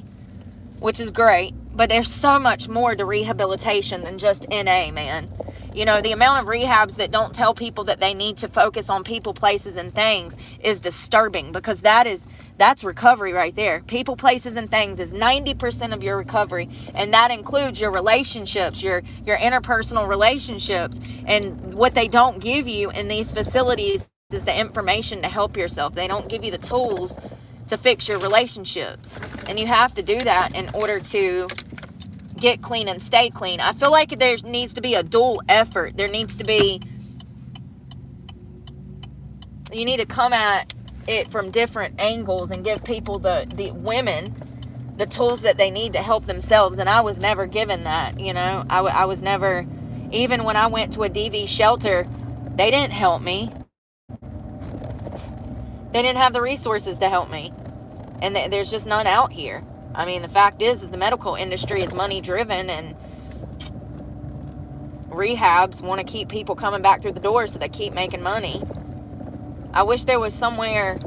which is great, but there's so much more to rehabilitation than just NA, man. You know, the amount of rehabs that don't tell people that they need to focus on people, places, and things is disturbing, because that is That's recovery right there. People, places, and things is 90% of your recovery, and that includes your relationships, your interpersonal relationships. And what they don't give you in these facilities is the information to help yourself. They don't give you the tools to fix your relationships, and you have to do that in order to get clean and stay clean. I feel like there needs to be a dual effort. There needs to be, you need to come at it from different angles and give people, the women, the tools that they need to help themselves. And I was never given that, you know. I was never, even when I went to a DV shelter, they didn't help me. They didn't have the resources to help me, and there's just none out here. I mean, the fact is the medical industry is money driven, and rehabs want to keep people coming back through the door, so they keep making money. I wish there was somewhere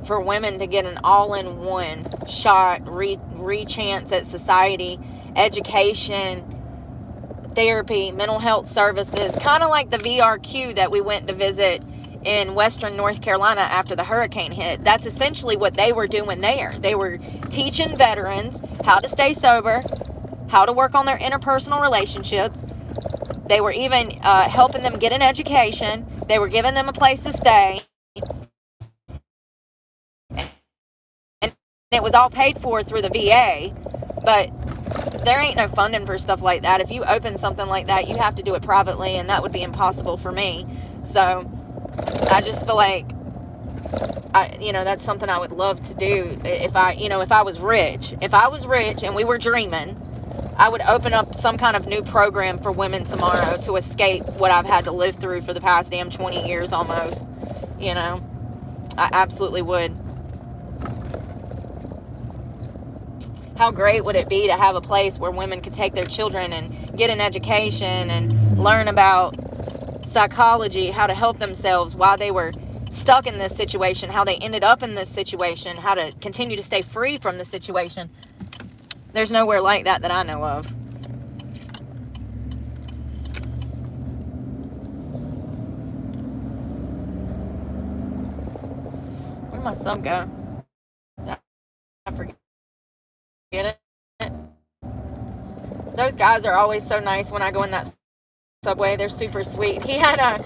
for women to get an all-in-one shot, re-chance at society, education, therapy, mental health services, kind of like the VRQ that we went to visit in Western North Carolina after the hurricane hit. That's essentially what they were doing there. They were teaching veterans how to stay sober, how to work on their interpersonal relationships. They were even helping them get an education. They were giving them a place to stay. And it was all paid for through the VA. But there ain't no funding for stuff like that. If you open something like that, you have to do it privately, and that would be impossible for me. So I just feel like, that's something I would love to do if I was rich. If I was rich and we were dreaming, I would open up some kind of new program for women tomorrow to escape what I've had to live through for the past damn 20 years almost. I absolutely would. How great would it be to have a place where women could take their children and get an education and learn about psychology, how to help themselves while they were stuck in this situation, how they ended up in this situation, how to continue to stay free from the situation. There's nowhere like that I know of. Where did my sub go? I forget it. Those guys are always so nice when I go in that Subway. They're super sweet. He had a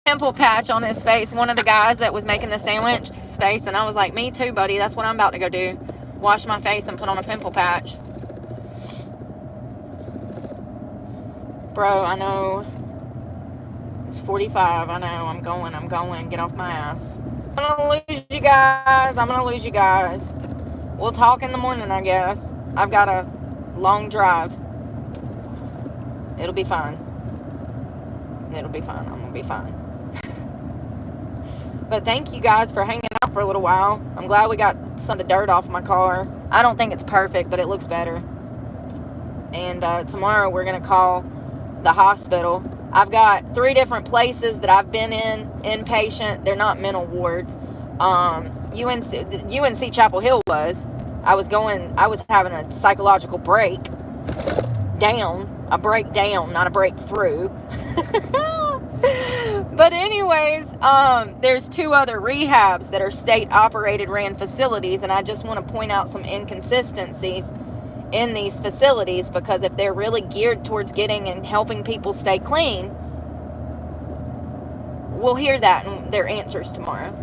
pimple patch on his face, one of the guys that was making the sandwich face, and I was like, me too, buddy. That's what I'm about to go do. Wash my face and put on a pimple patch. Bro, I know. It's 45. I know. I'm going. Get off my ass. I'm gonna lose you guys. We'll talk in the morning, I guess. I've got a long drive. It'll be fine. I'm gonna be fine. But thank you guys for hanging out for a little while. I'm glad we got some of the dirt off my car. I don't think it's perfect, but it looks better. And tomorrow we're going to call the hospital. I've got 3 different places that I've been in, inpatient. They're not mental wards. UNC Chapel Hill was. I was having a psychological breakdown, not a breakthrough. But anyways, there's 2 other rehabs that are state-operated ran facilities, and I just want to point out some inconsistencies in these facilities, because if they're really geared towards getting and helping people stay clean, we'll hear that in their answers tomorrow.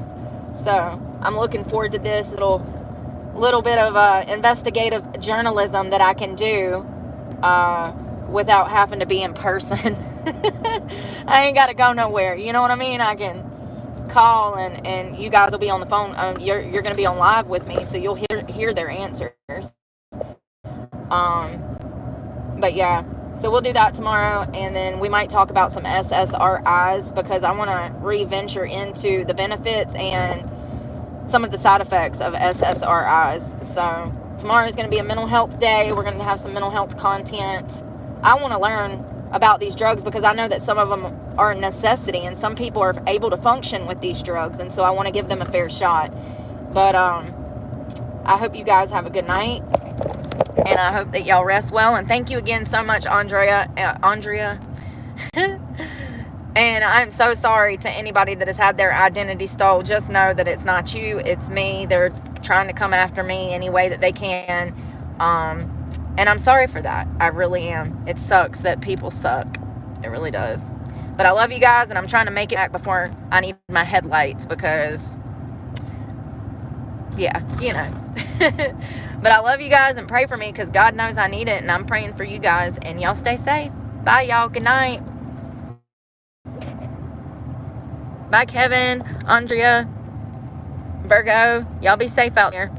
So I'm looking forward to this little bit of investigative journalism that I can do without having to be in person. I ain't got to go nowhere. You know what I mean? I can call and you guys will be on the phone. You're going to be on live with me, so you'll hear their answers. But yeah, so we'll do that tomorrow, and then we might talk about some SSRIs, because I want to re-venture into the benefits and some of the side effects of SSRIs. So tomorrow is going to be a mental health day. We're going to have some mental health content. I want to learn about these drugs, because I know that some of them are a necessity, and some people are able to function with these drugs, and so I want to give them a fair shot. But I hope you guys have a good night, and I hope that y'all rest well, and thank you again so much, Andrea. And I'm so sorry to anybody that has had their identity stole. Just know that it's not you, it's me. They're trying to come after me any way that they can. And I'm sorry for that. I really am. It sucks that people suck. It really does. But I love you guys, and I'm trying to make it back before I need my headlights because, yeah, you know. But I love you guys, and pray for me because God knows I need it, and I'm praying for you guys. And y'all stay safe. Bye, y'all. Good night. Bye, Kevin, Andrea, Virgo. Y'all be safe out there.